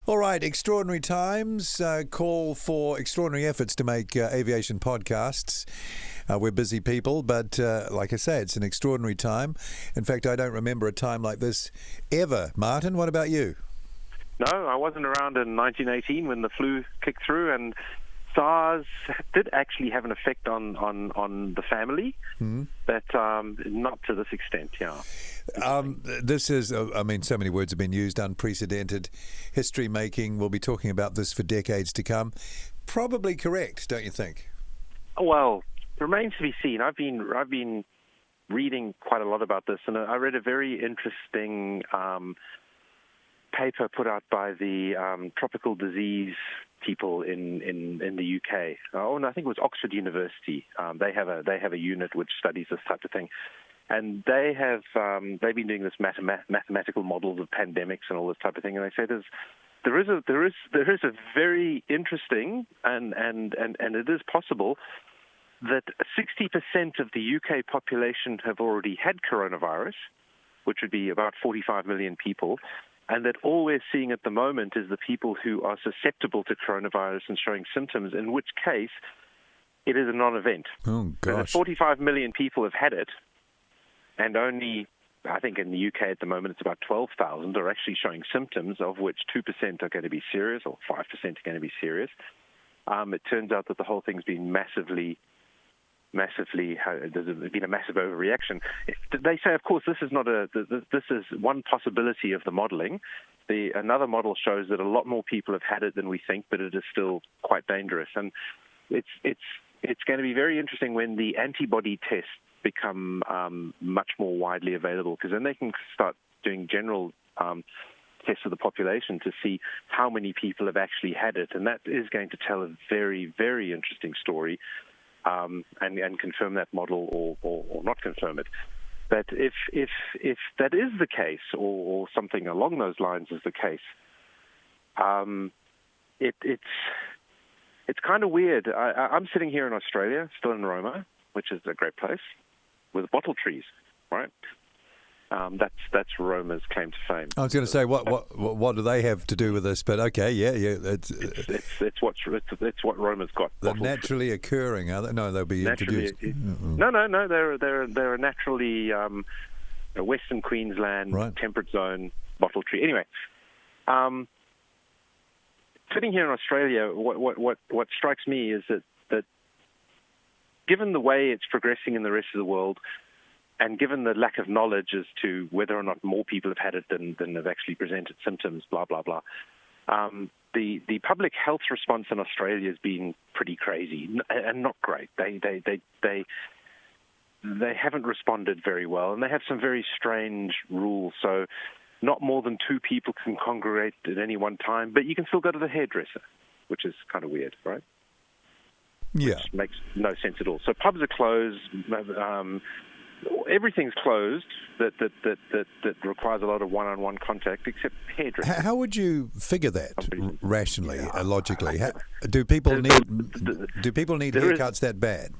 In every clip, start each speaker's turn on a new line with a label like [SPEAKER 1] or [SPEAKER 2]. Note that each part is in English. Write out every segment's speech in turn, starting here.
[SPEAKER 1] All right, extraordinary times call for extraordinary efforts to make aviation podcasts. We're busy people, but like I say, it's an extraordinary time. In fact, I don't remember a time like this ever. Martin, what about you?
[SPEAKER 2] No, I wasn't around in 1918 when the flu kicked through, and SARS did actually have an effect on the family, but not to this extent, yeah.
[SPEAKER 1] This is, so many words have been used, unprecedented, history-making. We'll be talking about this for decades to come. Probably correct, don't you think?
[SPEAKER 2] Well, remains to be seen. I've been reading quite a lot about this, and I read a very interesting paper put out by the tropical disease people in the UK. Oh, no, I think it was Oxford University. They have a unit which studies this type of thing, and they've been doing this mathematical models of pandemics and all this type of thing. And they say there is a very interesting and it is possible that 60% of the UK population have already had coronavirus, which would be about 45 million people. And that all we're seeing at the moment is the people who are susceptible to coronavirus and showing symptoms, in which case it is a non-event.
[SPEAKER 1] Oh, gosh.
[SPEAKER 2] 45 million people have had it, and only, I think in the UK at the moment, it's about 12,000 are actually showing symptoms, of which 2% are going to be serious, or 5% are going to be serious. It turns out that the whole thing's been massively, there's been a massive overreaction. They say, of course, this is one possibility of the modeling. Another model shows that a lot more people have had it than we think, but it is still quite dangerous. And it's going to be very interesting when the antibody tests become much more widely available, because then they can start doing general tests of the population to see how many people have actually had it, and that is going to tell a very, very interesting story. And confirm that model or not confirm it. But if that is the case, or something along those lines is the case, it's kind of weird. I'm sitting here in Australia, still in Roma, which is a great place, with bottle trees, right? That's Roma's claim to fame.
[SPEAKER 1] I was going to say, what do they have to do with this? But okay, yeah,
[SPEAKER 2] it's what Roma's got.
[SPEAKER 1] They're naturally occurring, are they? No, they'll be introduced.
[SPEAKER 2] No. They're a naturally a Western Queensland temperate zone bottle tree. Anyway, sitting here in Australia, what strikes me is that given the way it's progressing in the rest of the world, and given the lack of knowledge as to whether or not more people have had it than have actually presented symptoms, blah, blah, blah, the public health response in Australia has been pretty crazy and not great. They haven't responded very well, and they have some very strange rules. So not more than 2 people can congregate at any one time, but you can still go to the hairdresser, which is kind of weird, right?
[SPEAKER 1] Yeah.
[SPEAKER 2] Which makes no sense at all. So pubs are closed. Everything's closed that requires a lot of one-on-one contact, except hairdressing.
[SPEAKER 1] How would you figure that rationally, logically? Do people need haircuts that bad?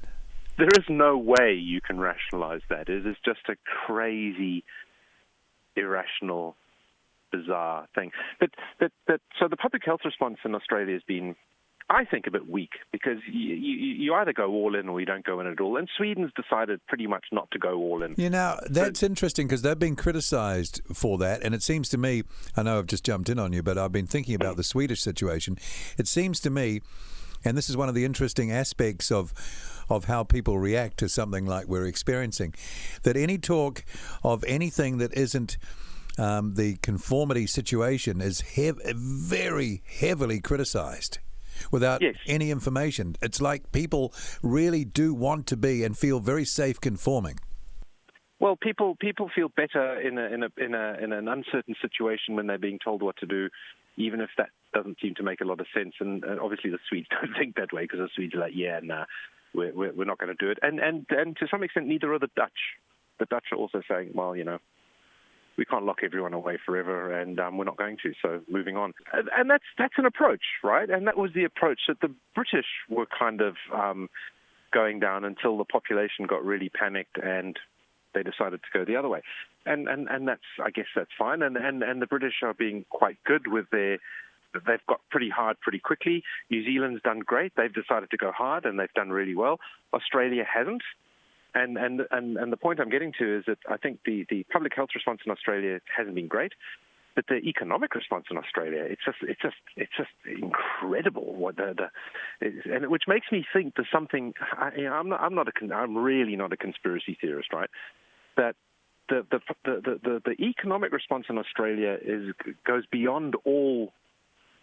[SPEAKER 2] There is no way you can rationalize that. It is just a crazy, irrational, bizarre thing. But so the public health response in Australia has been, I think, a bit weak, because you either go all in or you don't go in at all. And Sweden's decided pretty much not to go all in.
[SPEAKER 1] That's interesting, because they've been criticised for that. And it seems to me, I know I've just jumped in on you, but I've been thinking about the Swedish situation. It seems to me, and this is one of the interesting aspects of how people react to something like we're experiencing, that any talk of anything that isn't the conformity situation is very heavily criticised. Without any information. It's like people really do want to be and feel very safe conforming.
[SPEAKER 2] Well, people feel better in an uncertain situation when they're being told what to do, even if that doesn't seem to make a lot of sense. And obviously the Swedes don't think that way, because the Swedes are like, we're not going to do it. And to some extent, neither are the Dutch. The Dutch are also saying, well, we can't lock everyone away forever, and we're not going to, so moving on. And that's an approach, right? And that was the approach that the British were kind of going down until the population got really panicked and they decided to go the other way. And that's, I guess that's fine. And the British are being quite good with their they've got pretty hard pretty quickly. New Zealand's done great. They've decided to go hard, and they've done really well. Australia hasn't. And the point I'm getting to is that I think the public health response in Australia hasn't been great, but the economic response in Australia, it's just incredible. Which makes me think there's something. I'm really not a conspiracy theorist, right? That the economic response in Australia goes beyond all.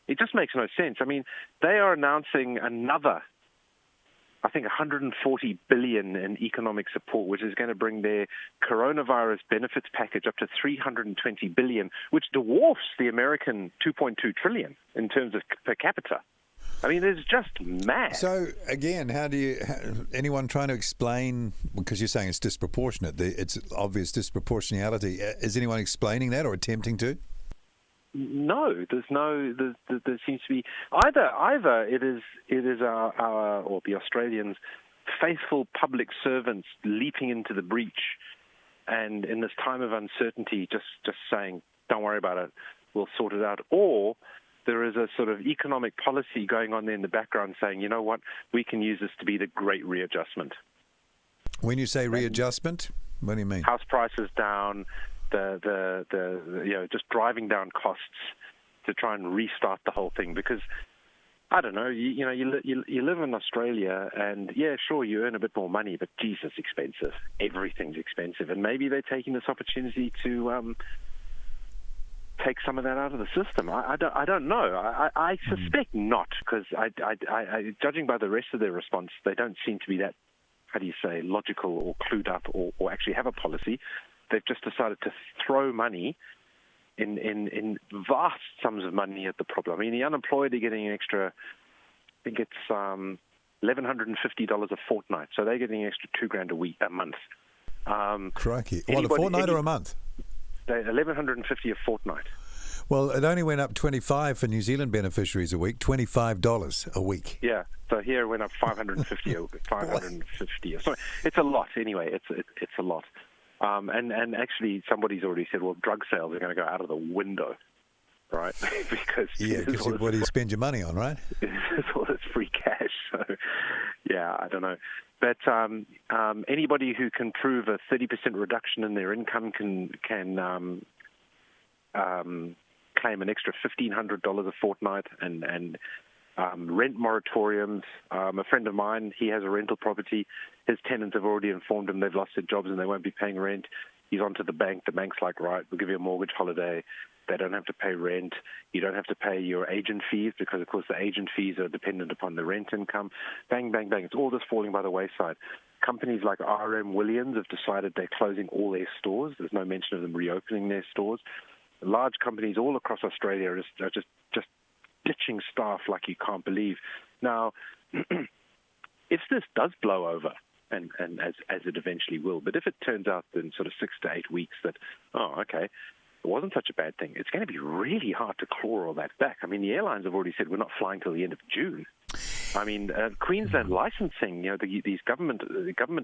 [SPEAKER 2] It just makes no sense. I mean, they are announcing another, I think, 140 billion in economic support, which is going to bring their coronavirus benefits package up to 320 billion, which dwarfs the American 2.2 trillion in terms of per capita. I mean, it's just mad.
[SPEAKER 1] So, again, anyone trying to explain, because you're saying it's disproportionate, it's obvious disproportionality, is anyone explaining that or attempting to?
[SPEAKER 2] No, there seems to be either it is our or the Australians' faithful public servants leaping into the breach, and in this time of uncertainty, just saying, "Don't worry about it, we'll sort it out," or there is a sort of economic policy going on there in the background saying, "You know what, we can use this to be the great readjustment."
[SPEAKER 1] When you say readjustment, what do you mean?
[SPEAKER 2] House prices down. Just driving down costs to try and restart the whole thing, because I don't know, you live in Australia, and yeah, sure, you earn a bit more money, but geez, it's expensive. Everything's expensive, and maybe they're taking this opportunity to take some of that out of the system. I don't know. I suspect not, because I judging by the rest of their response, they don't seem to be that, how do you say, logical or clued up or actually have a policy. They've just decided to throw money in vast sums of money at the problem. I mean, the unemployed are getting an extra, I think it's $1,150 a fortnight. So they're getting an extra $2,000 a month.
[SPEAKER 1] Crikey. What, a fortnight or a month?
[SPEAKER 2] $1,150 a fortnight.
[SPEAKER 1] Well, it only went up $25 for New Zealand beneficiaries a week, $25 a week.
[SPEAKER 2] Yeah. So here it went up $550. Sorry, it's a lot. Anyway, it's a lot. And actually, somebody's already said, well, drug sales are going to go out of the window, right? because
[SPEAKER 1] what do you spend your money on, right?
[SPEAKER 2] It's all this free cash. So, yeah, I don't know. But anybody who can prove a 30% reduction in their income can claim an extra $1,500 a fortnight, and rent moratoriums. A friend of mine, he has a rental property. His tenants have already informed him they've lost their jobs and they won't be paying rent. He's on to the bank. The bank's like, right, we'll give you a mortgage holiday. They don't have to pay rent. You don't have to pay your agent fees because, of course, the agent fees are dependent upon the rent income. Bang, bang, bang. It's all just falling by the wayside. Companies like R.M. Williams have decided they're closing all their stores. There's no mention of them reopening their stores. Large companies all across Australia are just ditching staff like you can't believe. Now, if this does blow over, and as it eventually will, but if it turns out in sort of 6 to 8 weeks that, it wasn't such a bad thing, it's going to be really hard to claw all that back. I mean, the airlines have already said we're not flying till the end of June. I mean, Queensland licensing, these government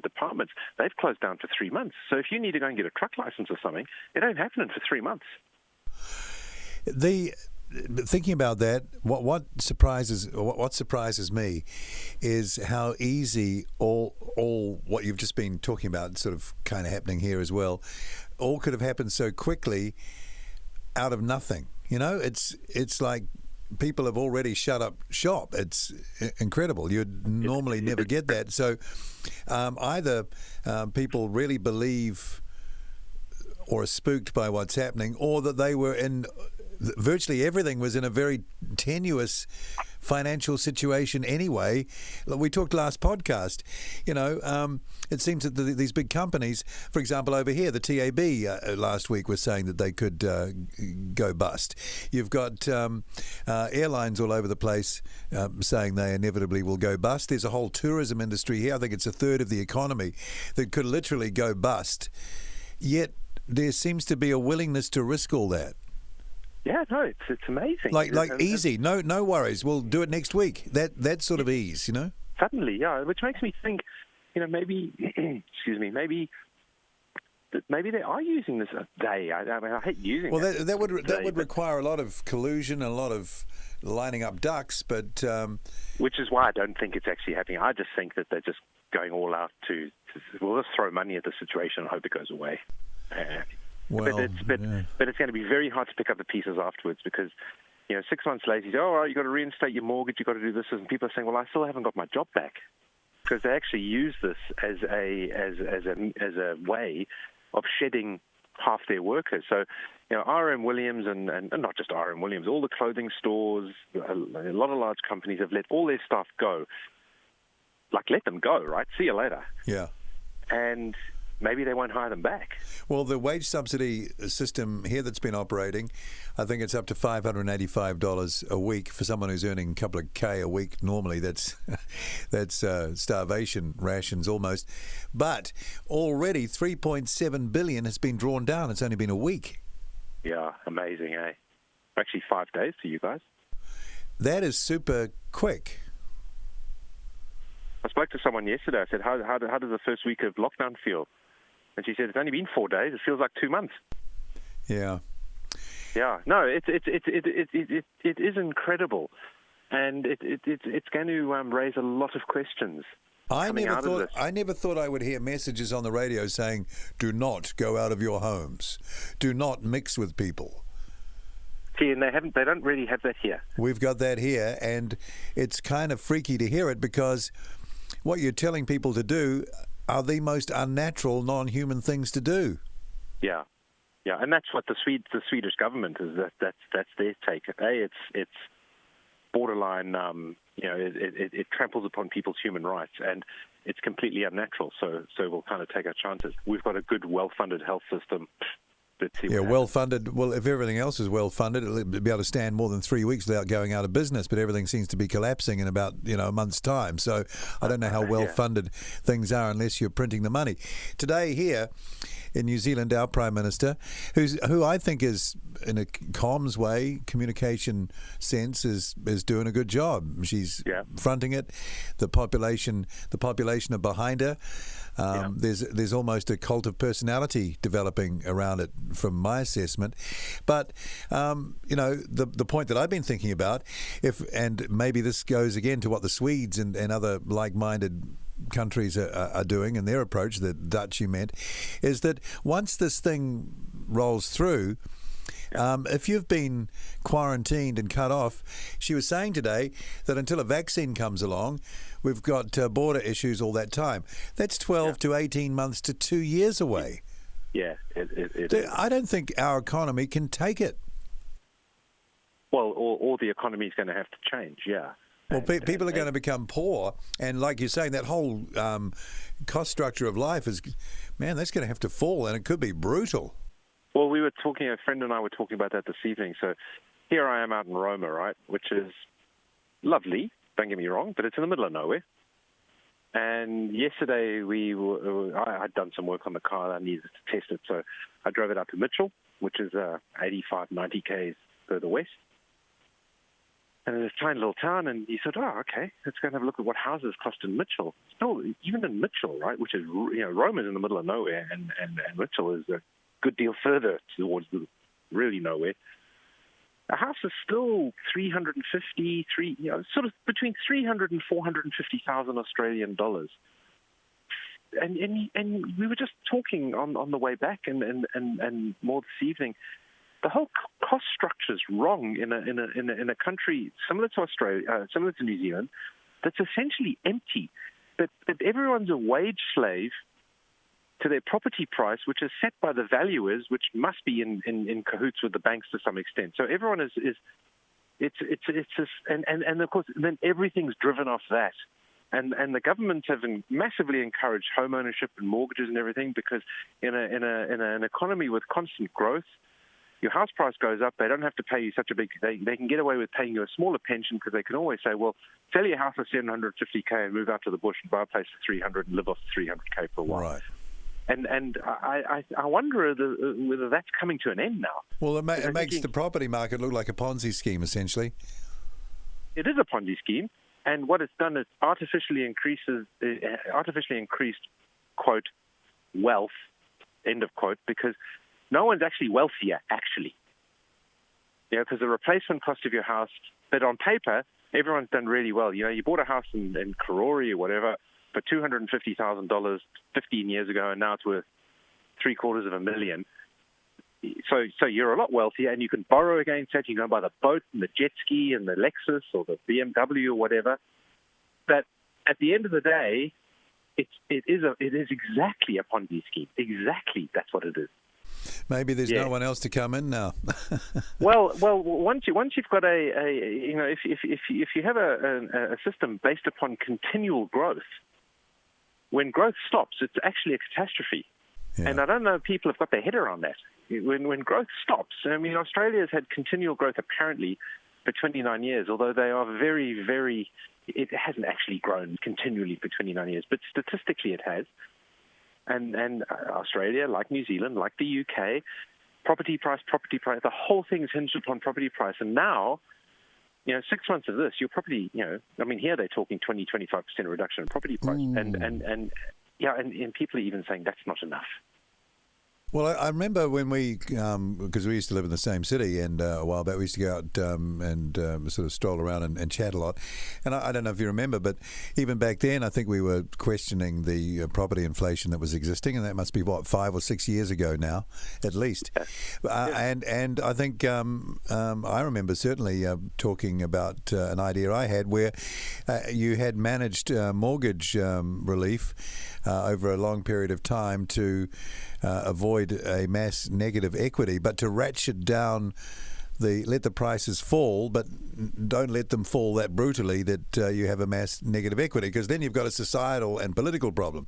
[SPEAKER 2] departments, they've closed down for 3 months. So if you need to go and get a truck license or something, it ain't happening for 3 months.
[SPEAKER 1] Thinking about that, what surprises me is how easy all what you've just been talking about, sort of kind of happening here as well, all could have happened so quickly out of nothing. It's like people have already shut up shop. It's incredible. You'd normally never get that. So either people really believe or are spooked by what's happening, or that they were in. Virtually everything was in a very tenuous financial situation anyway. We talked last podcast, it seems that these big companies, for example, over here, the TAB last week was saying that they could go bust. You've got airlines all over the place saying they inevitably will go bust. There's a whole tourism industry here. I think it's a third of the economy that could literally go bust. Yet there seems to be a willingness to risk all that.
[SPEAKER 2] Yeah, no, it's amazing.
[SPEAKER 1] Like easy, no worries. We'll do it next week. That sort of ease,
[SPEAKER 2] Suddenly, yeah, which makes me think, maybe, maybe that maybe they are using this day. I mean, I hate using
[SPEAKER 1] well,
[SPEAKER 2] it.
[SPEAKER 1] that would require a lot of collusion and a lot of lining up ducks, but
[SPEAKER 2] which is why I don't think it's actually happening. I just think that they're just going all out to we'll just throw money at the situation and hope it goes away.
[SPEAKER 1] well,
[SPEAKER 2] but it's going to be very hard to pick up the pieces afterwards because 6 months later you say, all right, you've got to reinstate your mortgage, you've got to do this, and people are saying, well, I still haven't got my job back, because they actually use this as a way of shedding half their workers. So, R.M. Williams and not just R.M. Williams, all the clothing stores, a lot of large companies have let all their staff go. Like, let them go, right? See you later.
[SPEAKER 1] Yeah.
[SPEAKER 2] And maybe they won't hire them back.
[SPEAKER 1] Well, the wage subsidy system here that's been operating, I think it's up to $585 a week for someone who's earning a couple of K a week. Normally, that's starvation rations almost. But already $3.7 billion has been drawn down. It's only been a week.
[SPEAKER 2] Yeah, amazing, eh? Actually, 5 days for you guys.
[SPEAKER 1] That is super quick.
[SPEAKER 2] I spoke to someone yesterday. I said, how does the first week of lockdown feel? And she said, it's only been 4 days. It feels like 2 months.
[SPEAKER 1] Yeah.
[SPEAKER 2] Yeah. No, it is incredible, and it's going to raise a lot of questions.
[SPEAKER 1] I never thought I would hear messages on the radio saying, "Do not go out of your homes. Do not mix with people."
[SPEAKER 2] See, and they don't really have that here.
[SPEAKER 1] We've got that here, and it's kind of freaky to hear it because what you're telling people to do are the most unnatural, non-human things to do.
[SPEAKER 2] Yeah, and that's what the Swedish government is. That's their take. It's borderline. It tramples upon people's human rights, and it's completely unnatural. So we'll kind of take our chances. We've got a good, well-funded health system.
[SPEAKER 1] Well-funded. Well, if everything else is well-funded, it'll be able to stand more than 3 weeks without going out of business. But everything seems to be collapsing in about a month's time. So I don't know how well-funded things are unless you're printing the money. Today here in New Zealand, our Prime Minister, who I think is, in a comms way, communication sense, is doing a good job. She's fronting it. The population are behind her. There's almost a cult of personality developing around it, from my assessment. But the point that I've been thinking about, and maybe this goes again to what the Swedes and other like-minded countries are doing in their approach, the Dutch you meant, is that once this thing rolls through, if you've been quarantined and cut off, she was saying today that until a vaccine comes along, we've got border issues all that time. That's 12 to 18 months to 2 years away.
[SPEAKER 2] Yeah, it is.
[SPEAKER 1] I don't think our economy can take it.
[SPEAKER 2] Well, or the economy is going to have to change, yeah.
[SPEAKER 1] Well, people are going to become poor, and like you're saying, that whole cost structure of life is, that's going to have to fall, and it could be brutal.
[SPEAKER 2] Well, a friend and I were talking about that this evening. So here I am out in Roma, right, which is lovely, don't get me wrong, but it's in the middle of nowhere. And yesterday I had done some work on the car and I needed to test it. So I drove it out to Mitchell, which is 85, 90 Ks further west. And it's a tiny little town, and he said, "Oh, okay, let's go and have a look at what houses cost in Mitchell." Still, even in Mitchell, right, which is Rome is in the middle of nowhere, and Mitchell is a good deal further towards really nowhere. A house is still 350, sort of between 300 and 450,000 Australian dollars. And we were just talking on the way back, and more this evening. The whole cost structure is wrong in a country similar to Australia, similar to New Zealand, that's essentially empty. But everyone's a wage slave to their property price, which is set by the valuers, which must be in cahoots with the banks to some extent. So everyone is just, and of course then everything's driven off that. And the government have massively encouraged home ownership and mortgages and everything, because in an economy with constant growth, your house price goes up. They don't have to pay you such a big. They can get away with paying you a smaller pension, because they can always say, "Well, sell your house for 750K and move out to the bush and buy a place for 300 and live off 300K for a while."
[SPEAKER 1] Right.
[SPEAKER 2] And I wonder whether that's coming to an end now.
[SPEAKER 1] Well, it makes the property market look like a Ponzi scheme, essentially.
[SPEAKER 2] It is a Ponzi scheme, and what it's done is artificially increased, quote, wealth end of quote, because no one's actually wealthier, actually. Because the replacement cost of your house, but on paper, everyone's done really well. You bought a house in Karori or whatever for $250,000 15 years ago, and now it's worth $750,000. So you're a lot wealthier, and you can borrow against that. You can go buy the boat and the jet ski and the Lexus or the BMW or whatever. But at the end of the day, it is exactly a Ponzi scheme. Exactly, that's what it is.
[SPEAKER 1] Maybe there's no one else to come in now.
[SPEAKER 2] well, once you've got if you have a system based upon continual growth, when growth stops, it's actually a catastrophe. Yeah. And I don't know if people have got their head around that. When growth stops, I mean, Australia has had continual growth apparently for 29 years, although they are very, very, it hasn't actually grown continually for 29 years, but statistically it has. And Australia, like New Zealand, like the UK, property price, the whole thing is hinged upon property price. And now, 6 months of this, your property, here they're talking 20-25% reduction in property price. And people are even saying that's not enough.
[SPEAKER 1] Well, I remember when because we used to live in the same city, and a while back we used to go out and sort of stroll around and chat a lot. And I don't know if you remember, but even back then, I think we were questioning the property inflation that was existing, and that must be 5 or 6 years ago now, at least. And I think I remember certainly talking about an idea I had where you had managed mortgage relief over a long period of time to avoid a mass negative equity, but to ratchet down let the prices fall, but don't let them fall that brutally that you have a mass negative equity, because then you've got a societal and political problem.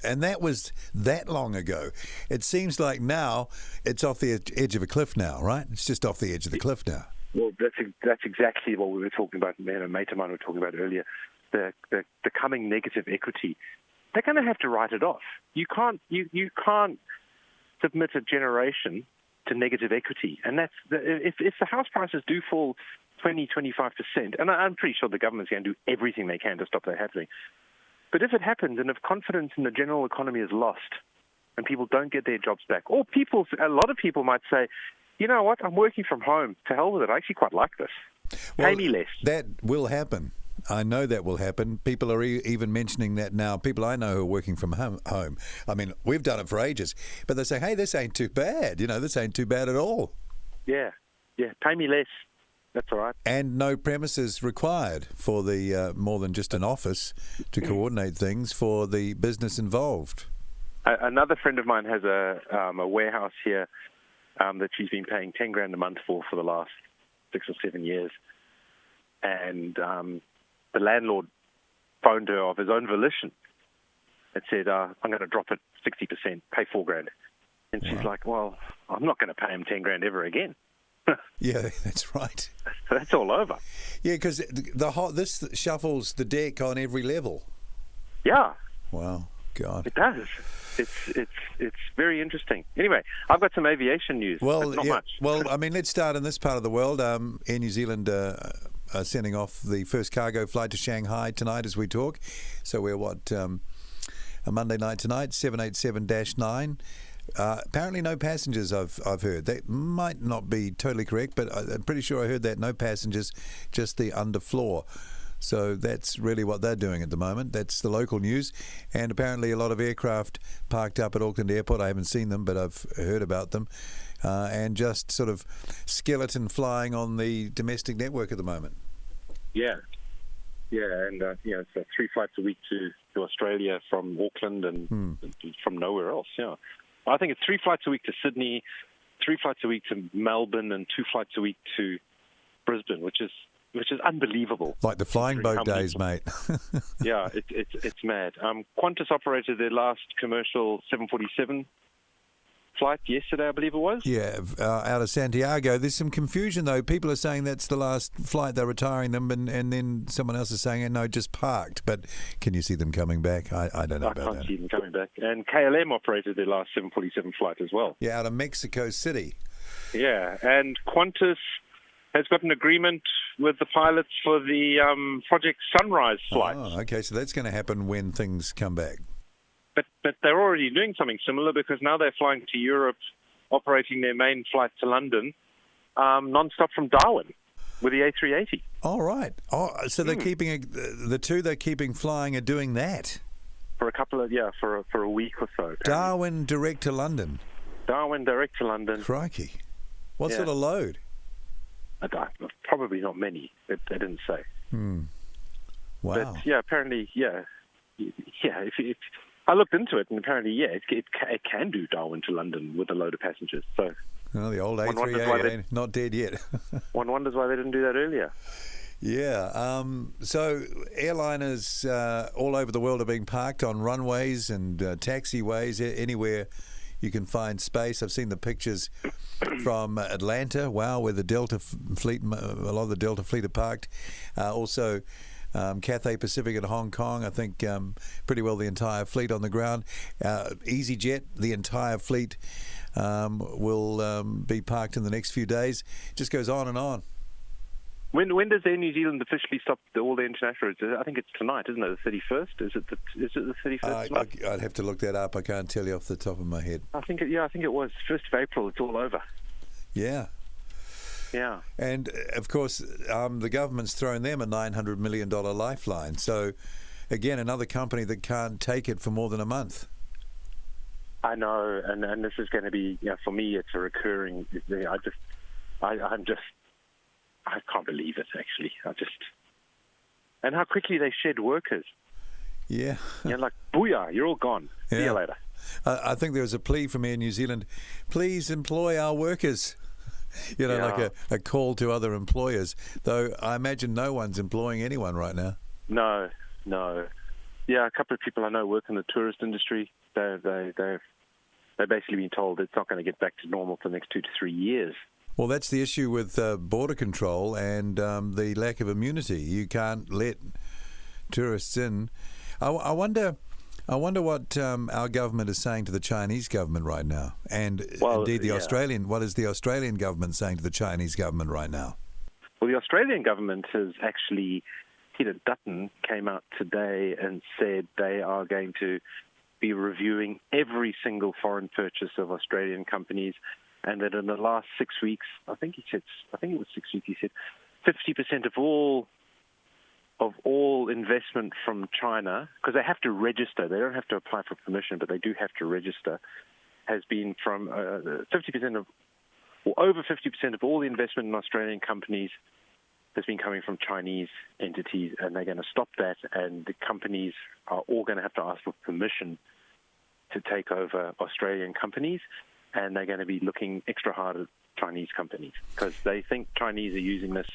[SPEAKER 1] And that was that long ago. It seems like now it's off the edge of a cliff now, right? It's just off the edge of the cliff now.
[SPEAKER 2] Well, that's exactly what we were talking about. A mate of mine were talking about earlier. The coming negative equity. They're going to have to write it off. You can't submit a generation to negative equity, and that's if the house prices do fall 20-25%, and I'm pretty sure the government's going to do everything they can to stop that happening. But if it happens, and if confidence in the general economy is lost, and people don't get their jobs back, or a lot of people might say, you know what, I'm working from home. To hell with it. I actually quite like this. Pay me less.
[SPEAKER 1] That will happen. I know that will happen. People are even mentioning that now. People I know who are working from home. I mean, we've done it for ages. But they're saying, hey, this ain't too bad. This ain't too bad at all.
[SPEAKER 2] Yeah. Pay me less. That's all right.
[SPEAKER 1] And no premises required for the more than just an office to coordinate things for the business involved.
[SPEAKER 2] Another friend of mine has a warehouse here that she's been paying $10,000 a month for the last 6 or 7 years. And the landlord phoned her of his own volition and said, I'm going to drop it 60%, pay $4,000. And she's like, well, I'm not going to pay him $10,000 ever again.
[SPEAKER 1] Yeah, that's right.
[SPEAKER 2] That's all over.
[SPEAKER 1] Yeah, because this shuffles the deck on every level.
[SPEAKER 2] Yeah.
[SPEAKER 1] Wow, God.
[SPEAKER 2] It does. It's very interesting. Anyway, I've got some aviation news.
[SPEAKER 1] Well,
[SPEAKER 2] not much.
[SPEAKER 1] Well, I mean, let's start in this part of the world. Air New Zealand are sending off the first cargo flight to Shanghai tonight as we talk. So we're a Monday night tonight, 787-9. Apparently no passengers, I've heard. That might not be totally correct, but I'm pretty sure I heard that no passengers, just the underfloor. So that's really what they're doing at the moment. That's the local news. And apparently a lot of aircraft parked up at Auckland Airport. I haven't seen them, but I've heard about them. And just sort of skeleton flying on the domestic network at the moment. Yeah, and it's 3 flights a week to Australia from Auckland and from nowhere else. Yeah, I think it's 3 flights a week to Sydney, 3 flights a week to Melbourne, and 2 flights a week to Brisbane, which is unbelievable. Like the flying boat days, mate. Yeah, it's mad. Qantas operated their last commercial 747 flight yesterday, I believe it was. Yeah, out of Santiago. There's some confusion, though. People are saying that's the last flight, they're retiring them, and then someone else is saying, no, just parked. But can you see them coming back? I don't know about that. I can't see them coming back. And KLM operated their last 747 flight as well. Yeah, out of Mexico City. Yeah, and Qantas has got an agreement with the pilots for the Project Sunrise flight. Oh, okay, so that's going to happen when things come back.
[SPEAKER 2] but they're already doing something similar, because now they're flying to Europe, operating their main flight to London, non-stop from Darwin with the A380.
[SPEAKER 1] All right. Oh, so they're keeping the two they're keeping flying are doing that
[SPEAKER 2] For a couple of, for a week or so.
[SPEAKER 1] Darwin direct to London.
[SPEAKER 2] Darwin direct to London.
[SPEAKER 1] Crikey. What sort of load?
[SPEAKER 2] Probably not many. They didn't say.
[SPEAKER 1] Wow.
[SPEAKER 2] But apparently, If I looked into it, and apparently, it can do Darwin to London with a load of passengers. So,
[SPEAKER 1] the old A380 ain't not dead yet.
[SPEAKER 2] One wonders why they didn't do that earlier.
[SPEAKER 1] Yeah. So airliners all over the world are being parked on runways and taxiways, anywhere you can find space. I've seen the pictures from Atlanta, where the Delta fleet, a lot of the Delta fleet are parked. Also, Cathay Pacific in Hong Kong, I think pretty well the entire fleet on the ground. EasyJet, the entire fleet will be parked in the next few days. It just goes on and on.
[SPEAKER 2] When does Air New Zealand officially stop all the international routes? I think it's tonight, isn't it? The 31st? Is it the 31st?
[SPEAKER 1] I'd have to look that up. I can't tell you off the top of my head.
[SPEAKER 2] I think it was 1st of April. It's all over.
[SPEAKER 1] Yeah.
[SPEAKER 2] Yeah.
[SPEAKER 1] And of course, the government's thrown them a $900 million lifeline. So, again, another company that can't take it for more than a month.
[SPEAKER 2] I know, and this is going to be, for me, it's a recurring. I can't believe it, actually. And how quickly they shed workers.
[SPEAKER 1] Yeah.
[SPEAKER 2] Like, booyah, you're all gone.
[SPEAKER 1] Yeah.
[SPEAKER 2] See you later.
[SPEAKER 1] I think there was a plea from Air New Zealand, please employ our workers. Like a call to other employers. Though I imagine no one's employing anyone right now.
[SPEAKER 2] No. Yeah, a couple of people I know work in the tourist industry. They've basically been told it's not going to get back to normal for the next 2 to 3 years.
[SPEAKER 1] Well, that's the issue with border control and the lack of immunity. You can't let tourists in. I wonder what our government is saying to the Chinese government right now, and indeed the Australian. What is the Australian government saying to the Chinese government right now?
[SPEAKER 2] Well, the Australian government has actually, Peter Dutton came out today and said they are going to be reviewing every single foreign purchase of Australian companies. And that in the last 6 weeks, I think it was 6 weeks, he said 50% of all investment from China, because they have to register, they don't have to apply for permission, but they do have to register, has been from 50% of, or over 50% of all the investment in Australian companies has been coming from Chinese entities, and they're going to stop that, and the companies are all going to have to ask for permission to take over Australian companies. And they're going to be looking extra hard at Chinese companies because they think Chinese are using this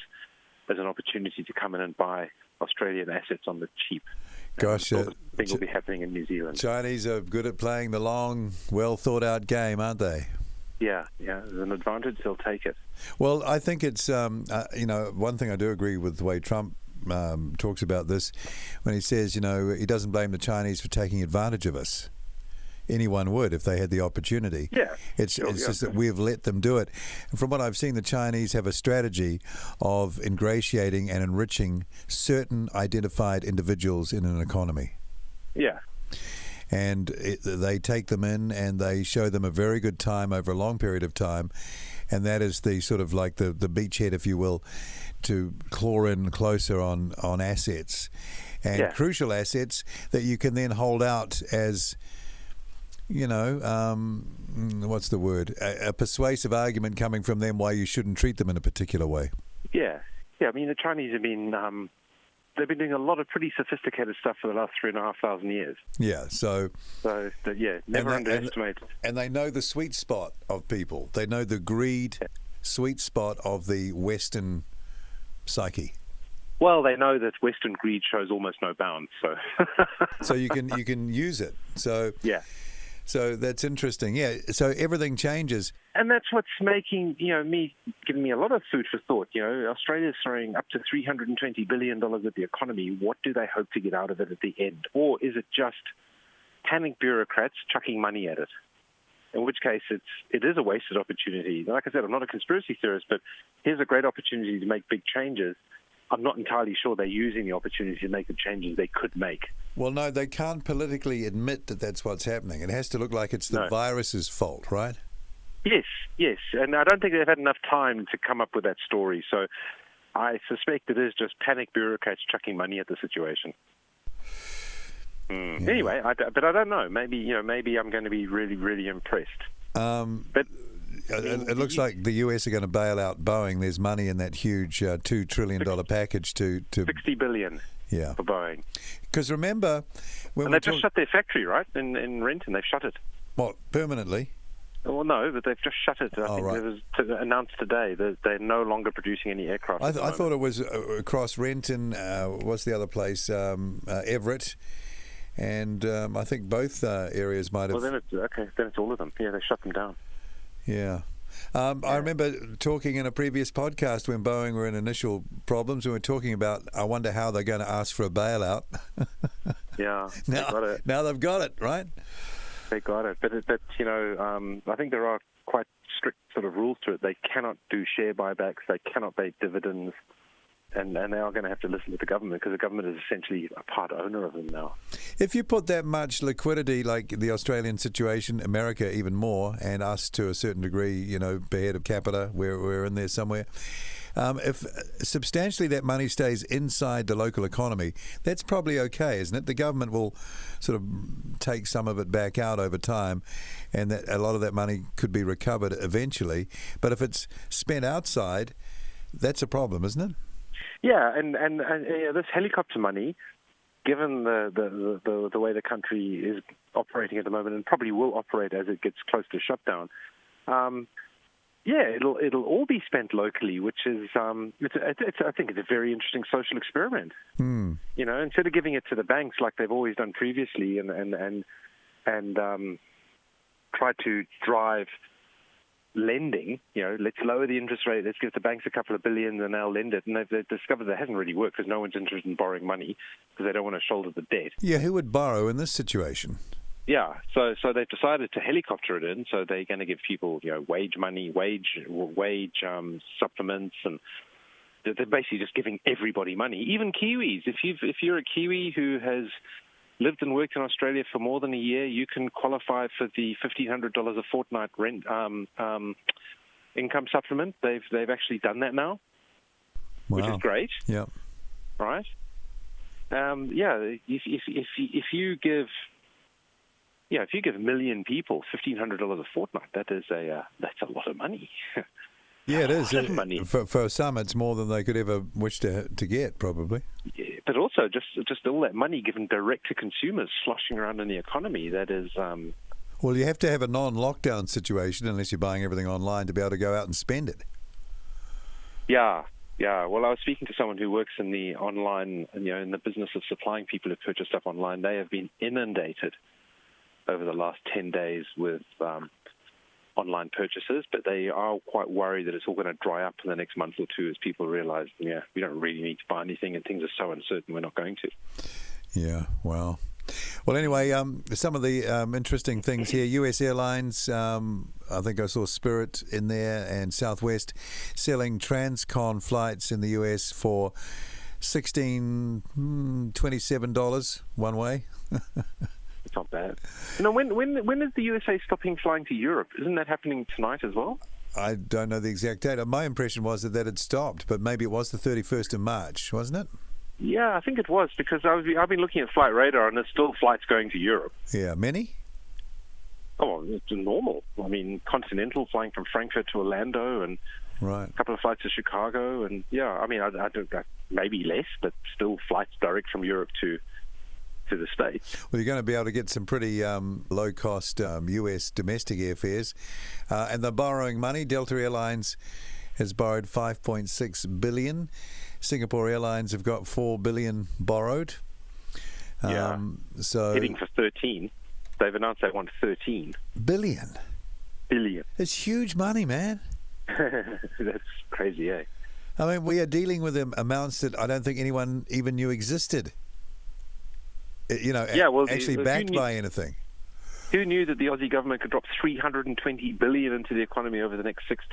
[SPEAKER 2] as an opportunity to come in and buy Australian assets on the cheap.
[SPEAKER 1] Gosh,
[SPEAKER 2] I think will be happening in New Zealand.
[SPEAKER 1] Chinese are good at playing the long, well thought out game, aren't they?
[SPEAKER 2] Yeah, there's an advantage. They'll take it.
[SPEAKER 1] Well, I think it's one thing I do agree with the way Trump talks about this when he says he doesn't blame the Chinese for taking advantage of us. Anyone would if they had the opportunity.
[SPEAKER 2] Yeah,
[SPEAKER 1] it's just that we've let them do it. And from what I've seen, the Chinese have a strategy of ingratiating and enriching certain identified individuals in an economy.
[SPEAKER 2] Yeah.
[SPEAKER 1] And they take them in and they show them a very good time over a long period of time. And that is the sort of like the beachhead, if you will, to claw in closer on assets and crucial assets that you can then hold out as, what's the word? A persuasive argument coming from them why you shouldn't treat them in a particular way.
[SPEAKER 2] Yeah. I mean, the Chinese have been they've been doing a lot of pretty sophisticated stuff for the last 3,500 years.
[SPEAKER 1] Yeah.
[SPEAKER 2] Never underestimate.
[SPEAKER 1] And they know the sweet spot of people. They know the greed sweet spot of the Western psyche.
[SPEAKER 2] Well, they know that Western greed shows almost no bounds.
[SPEAKER 1] So you can use it. So
[SPEAKER 2] yeah.
[SPEAKER 1] So that's interesting. Yeah. So everything changes.
[SPEAKER 2] And that's what's making, giving me a lot of food for thought. Australia's throwing up to $320 billion at the economy. What do they hope to get out of it at the end? Or is it just panic bureaucrats chucking money at it? In which case it is a wasted opportunity. Like I said, I'm not a conspiracy theorist, but here's a great opportunity to make big changes. I'm not entirely sure they're using the opportunity to make the changes they could make.
[SPEAKER 1] Well, no, they can't politically admit that that's what's happening. It has to look like it's the virus's fault, right?
[SPEAKER 2] Yes. And I don't think they've had enough time to come up with that story. So I suspect it is just panic bureaucrats chucking money at the situation. Yeah. Anyway, but I don't know. Maybe I'm going to be really, really impressed. But
[SPEAKER 1] it looks like the US are going to bail out Boeing. There's money in that huge $2 trillion package to
[SPEAKER 2] $60 billion for Boeing.
[SPEAKER 1] Because remember, when
[SPEAKER 2] they've just shut their factory, right, in Renton. They've shut it.
[SPEAKER 1] What, permanently?
[SPEAKER 2] Well, no, but they've just shut it. I think it was announced today that they're no longer producing any aircraft.
[SPEAKER 1] I thought it was across Renton. What's the other place? Everett. And I think both areas might have...
[SPEAKER 2] Well, then it's all of them. Yeah, they shut them down.
[SPEAKER 1] Yeah. I remember talking in a previous podcast when Boeing were in initial problems. We were talking about, I wonder how they're going to ask for a bailout.
[SPEAKER 2] Yeah,
[SPEAKER 1] now they've got it, right?
[SPEAKER 2] They got it. But I think there are quite strict sort of rules to it. They cannot do share buybacks. They cannot pay dividends. And they are going to have to listen to the government because the government is essentially a part owner of them now.
[SPEAKER 1] If you put that much liquidity, like the Australian situation, America even more, and us to a certain degree, per head of capita, we're in there somewhere. If substantially that money stays inside the local economy, that's probably okay, isn't it? The government will sort of take some of it back out over time, and that a lot of that money could be recovered eventually. But if it's spent outside, that's a problem, isn't it?
[SPEAKER 2] Yeah, and this helicopter money, given the way the country is operating at the moment, and probably will operate as it gets close to shutdown, it'll all be spent locally, which is I think it's a very interesting social experiment. Instead of giving it to the banks like they've always done previously, and try to drive lending, let's lower the interest rate, let's give the banks a couple of billion and they'll lend it. And they've discovered that hasn't really worked because no one's interested in borrowing money because they don't want to shoulder the debt.
[SPEAKER 1] Yeah, who would borrow in this situation?
[SPEAKER 2] Yeah, so they've decided to helicopter it in. So they're going to give people, wage money, wage supplements, and they're basically just giving everybody money, even Kiwis. If you're a Kiwi who has lived and worked in Australia for more than a year, you can qualify for the $1,500 a fortnight rent income supplement. They've actually done that now, which is great.
[SPEAKER 1] Yeah.
[SPEAKER 2] Right. If you give a million people $1,500 a fortnight, that's a lot of money.
[SPEAKER 1] Yeah, it is. Money. For some, it's more than they could ever wish to get, probably.
[SPEAKER 2] Yeah, but also just all that money given direct to consumers sloshing around in the economy. That is.
[SPEAKER 1] Well, you have to have a non-lockdown situation unless you're buying everything online to be able to go out and spend it.
[SPEAKER 2] Yeah. Well, I was speaking to someone who works in the online, in the business of supplying people who purchase stuff online. They have been inundated over the last 10 days with online purchases, but they are quite worried that it's all going to dry up in the next month or two as people realize, we don't really need to buy anything and things are so uncertain we're not going to.
[SPEAKER 1] Yeah, well, anyway, some of the interesting things here. US Airlines, I think I saw Spirit in there, and Southwest selling transcon flights in the US for $27 one way.
[SPEAKER 2] It's not bad. When is the USA stopping flying to Europe? Isn't that happening tonight as well?
[SPEAKER 1] I don't know the exact date. My impression was that had stopped, but maybe it was the 31st of March, wasn't it?
[SPEAKER 2] Yeah, I think it was, because I've been looking at Flight Radar and there's still flights going to Europe.
[SPEAKER 1] Yeah, many?
[SPEAKER 2] Oh, it's normal. I mean, Continental flying from Frankfurt to Orlando, and a couple of flights to Chicago, and I don't maybe less, but still flights direct from Europe to the States.
[SPEAKER 1] Well, you're going to be able to get some pretty low-cost US domestic airfares, and they're borrowing money. Delta Airlines has borrowed $5.6 billion. Singapore Airlines have got $4 billion borrowed. So
[SPEAKER 2] heading for 13. They've announced they want 13
[SPEAKER 1] billion.
[SPEAKER 2] Billion.
[SPEAKER 1] It's huge money, man.
[SPEAKER 2] That's crazy, eh?
[SPEAKER 1] I mean, we are dealing with amounts that I don't think anyone even knew existed. Actually backed by anything.
[SPEAKER 2] Who knew that the Aussie government could drop $320 billion into the economy over the next 6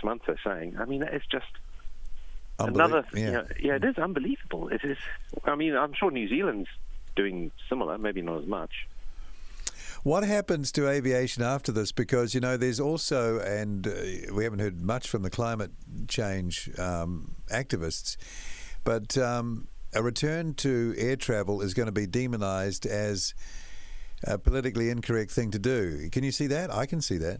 [SPEAKER 2] months, they're saying? I mean, that is just another, it is unbelievable. It is. I mean, I'm sure New Zealand's doing similar, maybe not as much.
[SPEAKER 1] What happens to aviation after this? Because, there's also, and we haven't heard much from the climate change activists, but a return to air travel is going to be demonized as a politically incorrect thing to do. Can you see that? I can see that.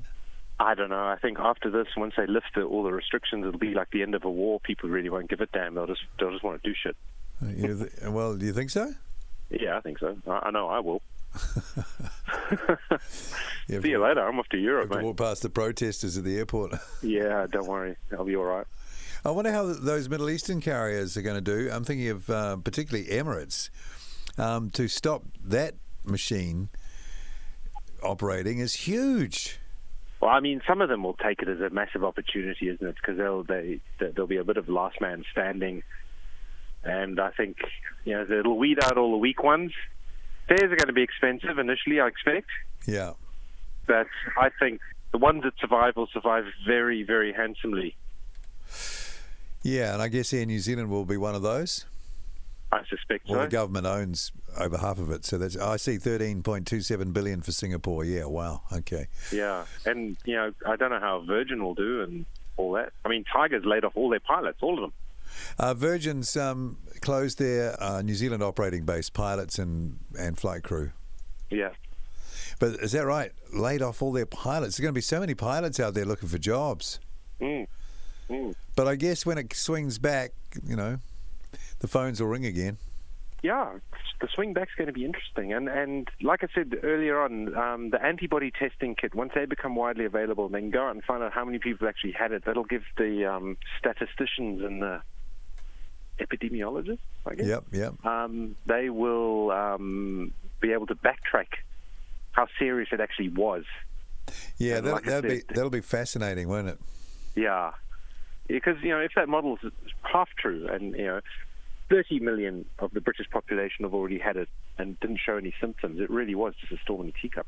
[SPEAKER 2] I don't know. I think after this, once they lift all the restrictions, it'll be like the end of a war. People really won't give a damn. They'll just want to do shit.
[SPEAKER 1] Well, do you think so?
[SPEAKER 2] Yeah, I think so. I know I will. See you later. I'm off to Europe, mate.
[SPEAKER 1] Walk past the protesters at the airport.
[SPEAKER 2] Yeah, don't worry. I'll be all right.
[SPEAKER 1] I wonder how those Middle Eastern carriers are going to do. I'm thinking of particularly Emirates. To stop that machine operating is huge.
[SPEAKER 2] Well, I mean, some of them will take it as a massive opportunity, isn't it? Because there'll be a bit of last man standing, and I think it'll weed out all the weak ones. Fares are going to be expensive initially, I expect.
[SPEAKER 1] Yeah.
[SPEAKER 2] But I think the ones that survive will survive very, very handsomely.
[SPEAKER 1] Yeah, and I guess Air New Zealand will be one of those.
[SPEAKER 2] I suspect so.
[SPEAKER 1] Well, the government owns over half of it, so I see $13.27 billion for Singapore. Yeah, wow, okay.
[SPEAKER 2] Yeah, and I don't know how Virgin will do and all that. I mean, Tiger's laid off all their pilots, all of them.
[SPEAKER 1] Virgin's closed their New Zealand operating base, pilots and flight crew.
[SPEAKER 2] Yeah.
[SPEAKER 1] But is that right? Laid off all their pilots. There's going to be so many pilots out there looking for jobs. But I guess when it swings back, the phones will ring again.
[SPEAKER 2] Yeah, the swing back's going to be interesting. And like I said earlier on, the antibody testing kit, once they become widely available, they can go out and find out how many people actually had it. That'll give the statisticians and the epidemiologists, I guess.
[SPEAKER 1] Yep.
[SPEAKER 2] They will be able to backtrack how serious it actually was.
[SPEAKER 1] Yeah, that'll be fascinating, won't it?
[SPEAKER 2] Yeah. Because, if that model's half true and, 30 million of the British population have already had it and didn't show any symptoms, it really was just a storm in a teacup.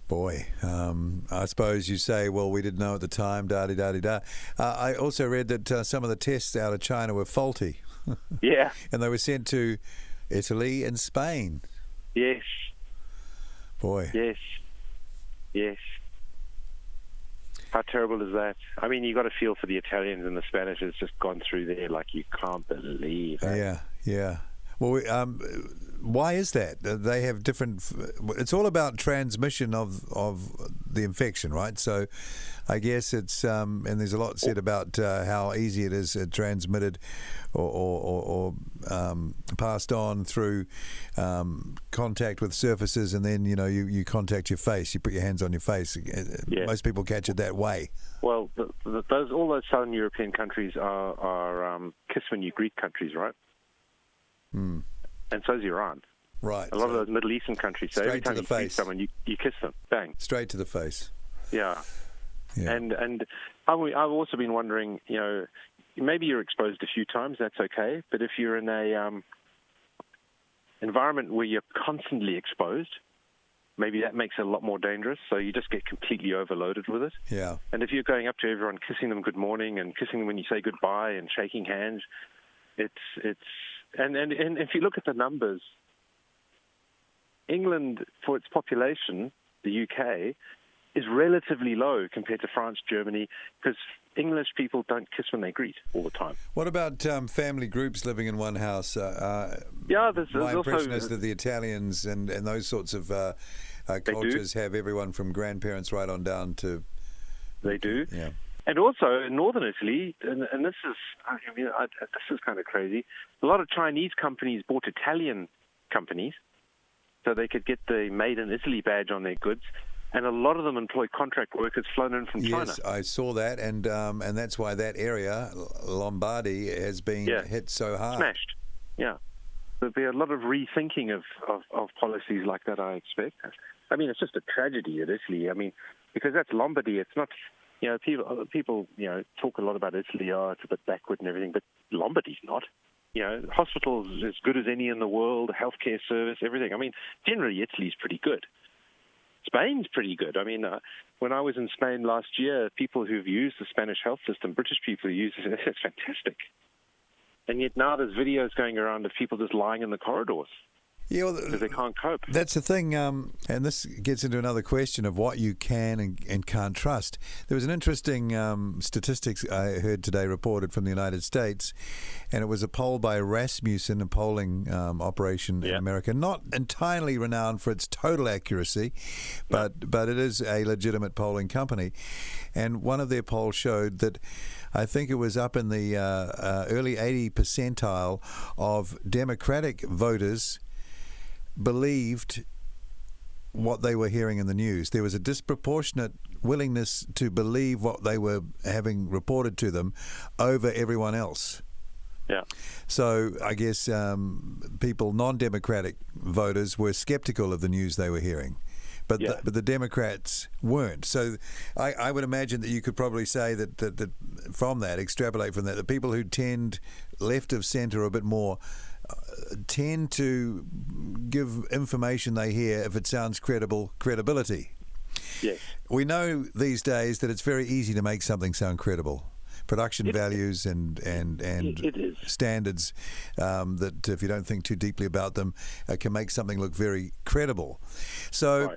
[SPEAKER 1] Boy, I suppose you say, well, we didn't know at the time, da-di-da-di-da. I also read that some of the tests out of China were faulty.
[SPEAKER 2] Yeah.
[SPEAKER 1] And they were sent to Italy and Spain.
[SPEAKER 2] Yes.
[SPEAKER 1] Boy.
[SPEAKER 2] Yes. How terrible is that? I mean, you got to feel for the Italians and the Spanish. It's just gone through there like you can't believe it.
[SPEAKER 1] Yeah. Well, why is that? They have different. It's all about transmission of the infection, right? So, I guess it's and there's a lot said about how easy it is transmitted or passed on through contact with surfaces, and then you contact your face. You put your hands on your face. Yeah. Most people catch it that way.
[SPEAKER 2] Well, all those Southern European countries are kiss when you greet countries, right?
[SPEAKER 1] Mm.
[SPEAKER 2] And so is Iran.
[SPEAKER 1] Right.
[SPEAKER 2] A lot of those Middle Eastern countries. So every time you greet someone, you kiss them. Bang.
[SPEAKER 1] Straight to the face.
[SPEAKER 2] Yeah. And I've also been wondering, maybe you're exposed a few times, that's okay. But if you're in a environment where you're constantly exposed, maybe that makes it a lot more dangerous. So you just get completely overloaded with it.
[SPEAKER 1] Yeah.
[SPEAKER 2] And if you're going up to everyone, kissing them good morning and kissing them when you say goodbye and shaking hands, and if you look at the numbers, England, for its population, the UK, is relatively low compared to France, Germany, because English people don't kiss when they greet all the time.
[SPEAKER 1] What about family groups living in one house?
[SPEAKER 2] There's
[SPEAKER 1] my impression
[SPEAKER 2] also,
[SPEAKER 1] is that the Italians and those sorts of cultures have everyone from grandparents right on down to...
[SPEAKER 2] They do.
[SPEAKER 1] Yeah.
[SPEAKER 2] And also in northern Italy, and this is kind of crazy, a lot of Chinese companies bought Italian companies so they could get the Made in Italy badge on their goods, and a lot of them employ contract workers flown in from China.
[SPEAKER 1] Yes, I saw that, and that's why that area, Lombardy, has been hit so hard.
[SPEAKER 2] Smashed, yeah. There'll be a lot of rethinking of policies like that, I expect. I mean, it's just a tragedy at Italy. I mean, because that's Lombardy, it's not... people talk a lot about Italy. It's a bit backward and everything, but Lombardy's not. Hospitals as good as any in the world, healthcare service, everything. I mean, generally Italy's pretty good. Spain's pretty good. I mean, when I was in Spain last year, people who've used the Spanish health system, British people who use it, it's fantastic. And yet now there's videos going around of people just lying in the corridors.
[SPEAKER 1] Yeah, well,
[SPEAKER 2] because they can't cope.
[SPEAKER 1] That's the thing, and this gets into another question of what you can and can't trust. There was an interesting statistics I heard today reported from the United States, and it was a poll by Rasmussen, a polling operation in America, not entirely renowned for its total accuracy, but it is a legitimate polling company. And one of their polls showed that I think it was up in the early 80 percentile of Democratic voters believed what they were hearing in the news. There was a disproportionate willingness to believe what they were having reported to them over everyone else.
[SPEAKER 2] Yeah.
[SPEAKER 1] So I guess people, non-Democratic voters, were skeptical of the news they were hearing. But the Democrats weren't. So I would imagine that you could probably say that from that, extrapolate from that, the people who tend left of centre a bit more tend to give information they hear, if it sounds credible, credibility.
[SPEAKER 2] Yes. We
[SPEAKER 1] know these days that it's very easy to make something sound credible. Production values and standards that, if you don't think too deeply about them, can make something look very credible. So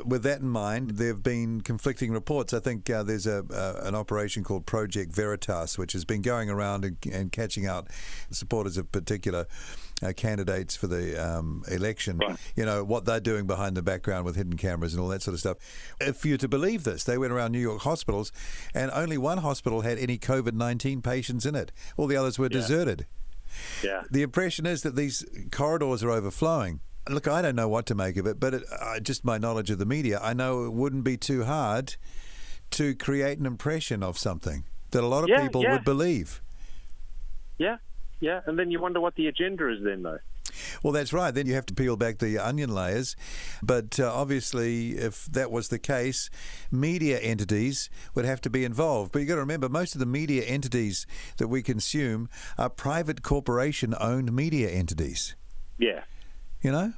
[SPEAKER 1] with that in mind, there have been conflicting reports. I think there's an operation called Project Veritas, which has been going around and catching out supporters of particular candidates for the election, you know, what they're doing behind the background with hidden cameras and all that sort of stuff. If you're to believe this, they went around New York hospitals and only one hospital had any COVID-19 patients in it. All the others were deserted.
[SPEAKER 2] Yeah.
[SPEAKER 1] The impression is that these corridors are overflowing. Look, I don't know what to make of it, but just my knowledge of the media, I know it wouldn't be too hard to create an impression of something that a lot of people would believe.
[SPEAKER 2] Yeah, and then you wonder what the agenda is then, though.
[SPEAKER 1] Well, that's right. Then you have to peel back the onion layers. But obviously, if that was the case, media entities would have to be involved. But you've got to remember, most of the media entities that we consume are private corporation-owned media entities.
[SPEAKER 2] Yeah.
[SPEAKER 1] You know?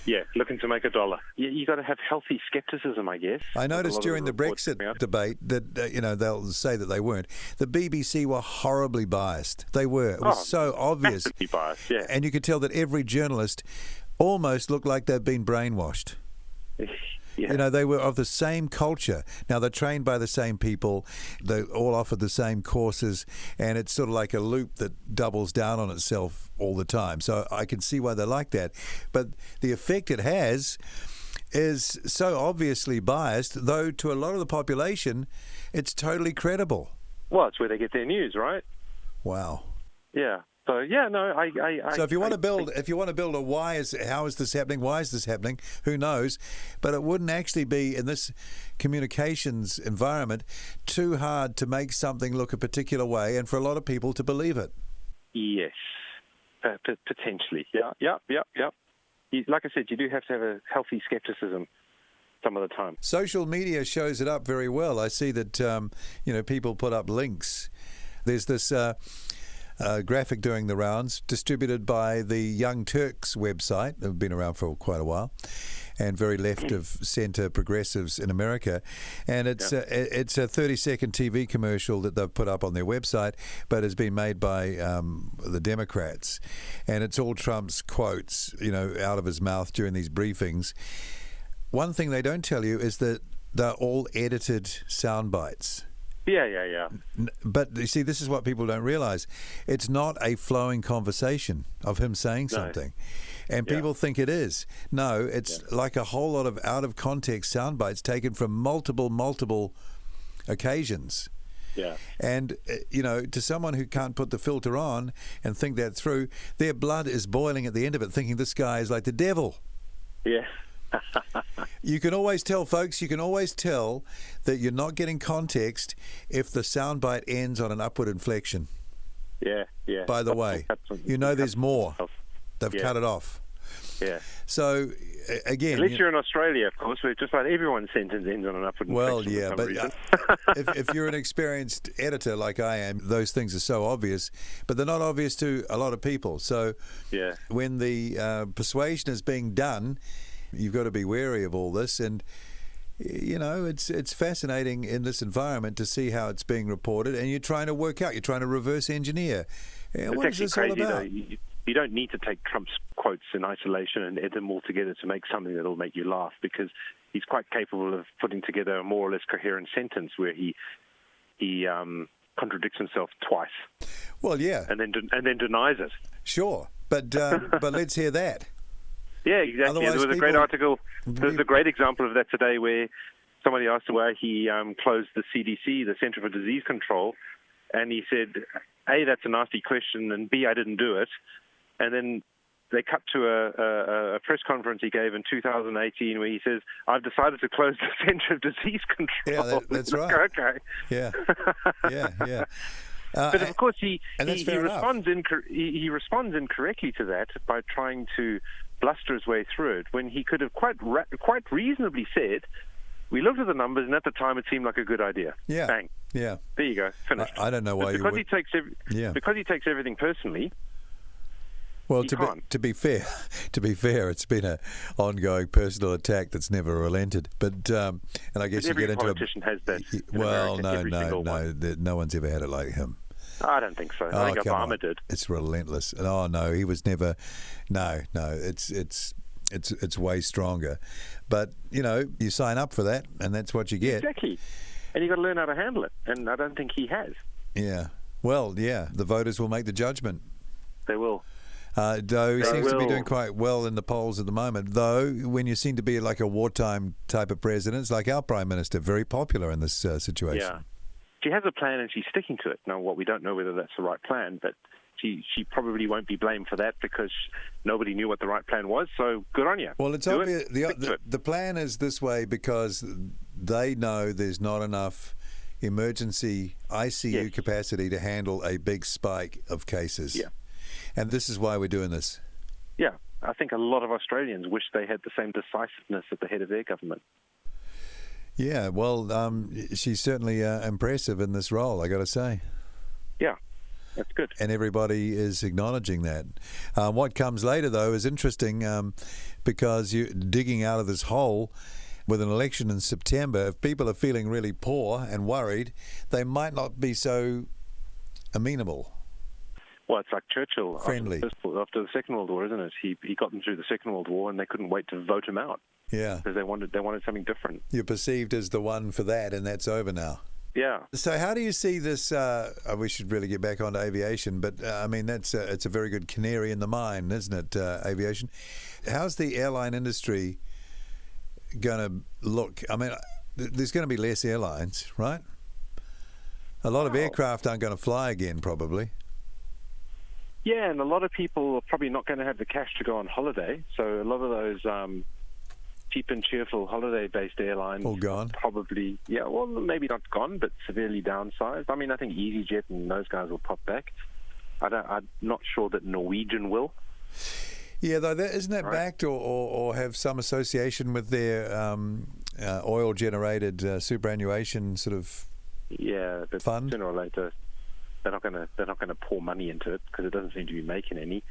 [SPEAKER 2] Yeah, looking to make a dollar. You got to have healthy skepticism, I guess.
[SPEAKER 1] I noticed during the Brexit debate that they'll say that they weren't. The BBC were horribly biased. They were. It was so obvious.
[SPEAKER 2] Biased, yeah.
[SPEAKER 1] And you could tell that every journalist almost looked like they'd been brainwashed.
[SPEAKER 2] Yeah.
[SPEAKER 1] You know, they were of the same culture. Now, they're trained by the same people. They all offer the same courses, and it's sort of like a loop that doubles down on itself all the time. So I can see why they're like that. But the effect it has is so obviously biased, though to a lot of the population, it's totally credible.
[SPEAKER 2] Well, it's where they get their news, right?
[SPEAKER 1] Wow.
[SPEAKER 2] Yeah. So
[SPEAKER 1] So if you want to build a how is this happening? Why is this happening? Who knows? But it wouldn't actually be in this communications environment too hard to make something look a particular way, and for a lot of people to believe it.
[SPEAKER 2] Yes, potentially. Yeah. Like I said, you do have to have a healthy skepticism some of the time.
[SPEAKER 1] Social media shows it up very well. I see that people put up links. There's this. Graphic doing the rounds, distributed by the Young Turks website. They've been around for quite a while, and very left of centre progressives in America. And it's a 30-second TV commercial that they've put up on their website, but has been made by the Democrats. And it's all Trump's quotes, out of his mouth during these briefings. One thing they don't tell you is that they're all edited sound bites.
[SPEAKER 2] Yeah.
[SPEAKER 1] But you see, this is what people don't realize. It's not a flowing conversation of him saying something. And people think it is. No, it's like a whole lot of out-of-context sound bites taken from multiple occasions.
[SPEAKER 2] Yeah.
[SPEAKER 1] And, to someone who can't put the filter on and think that through, their blood is boiling at the end of it, thinking this guy is like the devil.
[SPEAKER 2] Yeah.
[SPEAKER 1] You can always tell, folks, that you're not getting context if the soundbite ends on an upward inflection.
[SPEAKER 2] Yeah.
[SPEAKER 1] By the way, there's more. They've cut it off.
[SPEAKER 2] Yeah.
[SPEAKER 1] So, again...
[SPEAKER 2] At least you're in Australia, of course, where just about everyone's sentence ends on an upward inflection.
[SPEAKER 1] Well, yeah, but if you're an experienced editor like I am, those things are so obvious, but they're not obvious to a lot of people. So when the persuasion is being done, you've got to be wary of all this. And it's fascinating in this environment to see how it's being reported, and you're trying to work out, you're trying to reverse engineer. What is this all about?
[SPEAKER 2] Though. You don't need to take Trump's quotes in isolation and edit them all together to make something that'll make you laugh, because he's quite capable of putting together a more or less coherent sentence where he contradicts himself twice.
[SPEAKER 1] Well, yeah,
[SPEAKER 2] and then denies it.
[SPEAKER 1] Sure, but let's hear that.
[SPEAKER 2] Yeah, exactly. There was a great article. There's a great example of that today, where somebody asked him why he closed the CDC, the Center for Disease Control, and he said, A, that's a nasty question, and B, I didn't do it. And then they cut to a press conference he gave in 2018 where he says, I've decided to close the Center of Disease Control.
[SPEAKER 1] Yeah, that's right.
[SPEAKER 2] Okay.
[SPEAKER 1] Yeah. Yeah.
[SPEAKER 2] But of course, he
[SPEAKER 1] responds
[SPEAKER 2] incorrectly to that by trying to bluster his way through it, when he could have quite reasonably said, we looked at the numbers, and at the time it seemed like a good idea.
[SPEAKER 1] Yeah.
[SPEAKER 2] Bang.
[SPEAKER 1] Yeah.
[SPEAKER 2] There you go. Finished.
[SPEAKER 1] I don't know why
[SPEAKER 2] because he takes everything personally.
[SPEAKER 1] Well, to be fair, it's been an ongoing personal attack that's never relented. But and I guess you get into
[SPEAKER 2] politician has that.
[SPEAKER 1] Well, no one's ever had it like him.
[SPEAKER 2] I don't think so. I think Obama did.
[SPEAKER 1] It's relentless. Oh no, he was never. No, it's way stronger. But you sign up for that, and that's what you get.
[SPEAKER 2] Exactly, and you got to learn how to handle it. And I don't think he has.
[SPEAKER 1] Yeah. Well, yeah. The voters will make the judgment.
[SPEAKER 2] They will.
[SPEAKER 1] Though he seems to be doing quite well in the polls at the moment. Though, when you seem to be like a wartime type of president, it's like our Prime Minister, very popular in this situation.
[SPEAKER 2] Yeah. She has a plan and she's sticking to it. Now, we don't know whether that's the right plan, but she probably won't be blamed for that, because nobody knew what the right plan was. So good on you.
[SPEAKER 1] Well, it's obvious. The plan is this way because they know there's not enough emergency ICU capacity to handle a big spike of cases.
[SPEAKER 2] Yeah.
[SPEAKER 1] And this is why we're doing this.
[SPEAKER 2] Yeah. I think a lot of Australians wish they had the same decisiveness at the head of their government.
[SPEAKER 1] Yeah, well, she's certainly impressive in this role, I got to say.
[SPEAKER 2] Yeah, that's good.
[SPEAKER 1] And everybody is acknowledging that. What comes later, though, is interesting because you're digging out of this hole with an election in September. If people are feeling really poor and worried, they might not be so amenable.
[SPEAKER 2] Well, it's like Churchill
[SPEAKER 1] friendly
[SPEAKER 2] after the Second World War, isn't it? He got them through the Second World War, and they couldn't wait to vote him out.
[SPEAKER 1] Yeah,
[SPEAKER 2] because they wanted something different.
[SPEAKER 1] You're perceived as the one for that, and that's over now.
[SPEAKER 2] Yeah.
[SPEAKER 1] So how do you see this? We should really get back onto aviation, but I mean it's a very good canary in the mine, isn't it? Aviation. How's the airline industry going to look? I mean, there's going to be less airlines, right? A lot of aircraft aren't going to fly again, probably.
[SPEAKER 2] Yeah, and a lot of people are probably not going to have the cash to go on holiday. So a lot of those cheap and cheerful holiday-based airlines
[SPEAKER 1] all gone.
[SPEAKER 2] Probably, yeah, well, maybe not gone, but severely downsized. I mean, I think EasyJet and those guys will pop back. I'm not sure that Norwegian will.
[SPEAKER 1] Yeah, though, isn't that backed or have some association with their oil-generated superannuation sort of
[SPEAKER 2] but
[SPEAKER 1] fund?
[SPEAKER 2] Sooner or later, they're not going to pour money into it because it doesn't seem to be making any.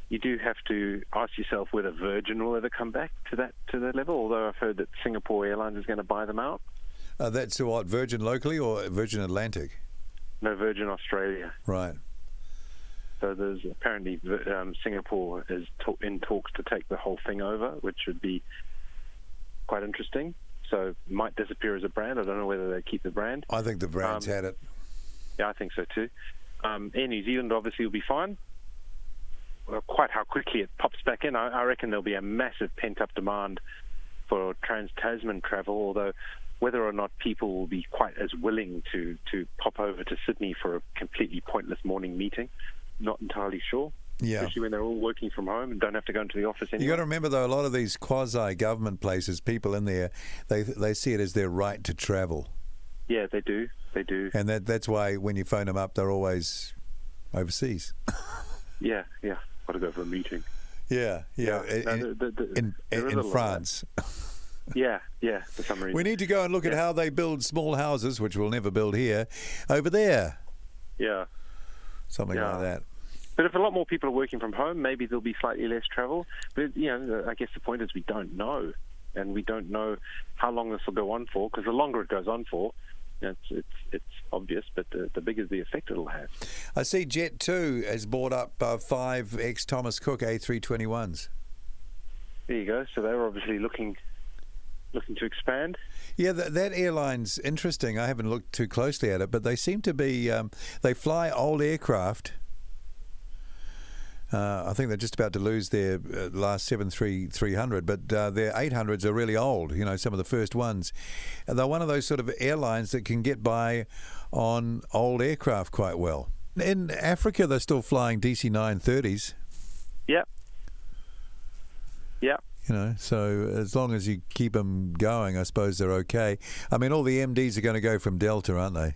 [SPEAKER 2] You do have to ask yourself whether Virgin will ever come back to that level. Although I've heard that Singapore Airlines is going to buy them out.
[SPEAKER 1] That's what, Virgin locally or Virgin Atlantic?
[SPEAKER 2] No, Virgin Australia.
[SPEAKER 1] Right.
[SPEAKER 2] So there's apparently Singapore is in talks to take the whole thing over, which would be quite interesting. So it might disappear as a brand. I don't know whether they keep the brand.
[SPEAKER 1] I think the brand's had it.
[SPEAKER 2] Yeah, I think so too. Air New Zealand obviously will be fine. Quite how quickly it pops back in, I reckon there'll be a massive pent-up demand for trans-Tasman travel, although whether or not people will be quite as willing to pop over to Sydney for a completely pointless morning meeting, not entirely sure.
[SPEAKER 1] Yeah.
[SPEAKER 2] Especially when they're all working from home and don't have to go into the office anymore.
[SPEAKER 1] You got to remember, though, a lot of these quasi-government places, people in there, they see it as their right to travel.
[SPEAKER 2] Yeah, they do. They do.
[SPEAKER 1] And that's why when you phone them up, they're always overseas.
[SPEAKER 2] Yeah. Got to go for a meeting.
[SPEAKER 1] Yeah. In France.
[SPEAKER 2] Yeah, for some reason.
[SPEAKER 1] We need to go and look at how they build small houses, which we'll never build here, over there.
[SPEAKER 2] Yeah.
[SPEAKER 1] Something like that.
[SPEAKER 2] But if a lot more people are working from home, maybe there'll be slightly less travel. But, I guess the point is we don't know. And we don't know how long this will go on for, because the longer it goes on for, it's obvious, but the bigger the effect it'll have.
[SPEAKER 1] I see Jet2 has bought up 5 ex-Thomas Cook A321s.
[SPEAKER 2] There you go. So they were obviously looking to expand.
[SPEAKER 1] Yeah, that airline's interesting. I haven't looked too closely at it, but they seem to be, they fly old aircraft. I think they're just about to lose their last 737-300, but their 800s are really old, some of the first ones. And they're one of those sort of airlines that can get by on old aircraft quite well. In Africa, they're still flying DC9 30s.
[SPEAKER 2] Yep. Yep.
[SPEAKER 1] So as long as you keep them going, I suppose they're okay. I mean, all the MDs are going to go from Delta, aren't they?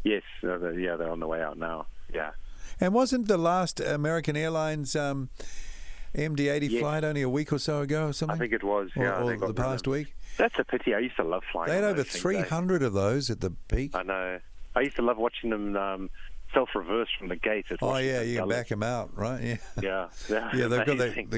[SPEAKER 2] Yes. They're on the way out now. Yeah.
[SPEAKER 1] And wasn't the last American Airlines MD-80 flight only a week or so ago or something?
[SPEAKER 2] I think it was, yeah.
[SPEAKER 1] Or the past week?
[SPEAKER 2] That's a pity. I used to love flying.
[SPEAKER 1] They had over 300 of those at the peak.
[SPEAKER 2] I know. I used to love watching them self-reverse from the gate.
[SPEAKER 1] Oh, yeah, you can back them out, right?
[SPEAKER 2] Yeah.
[SPEAKER 1] Yeah, they've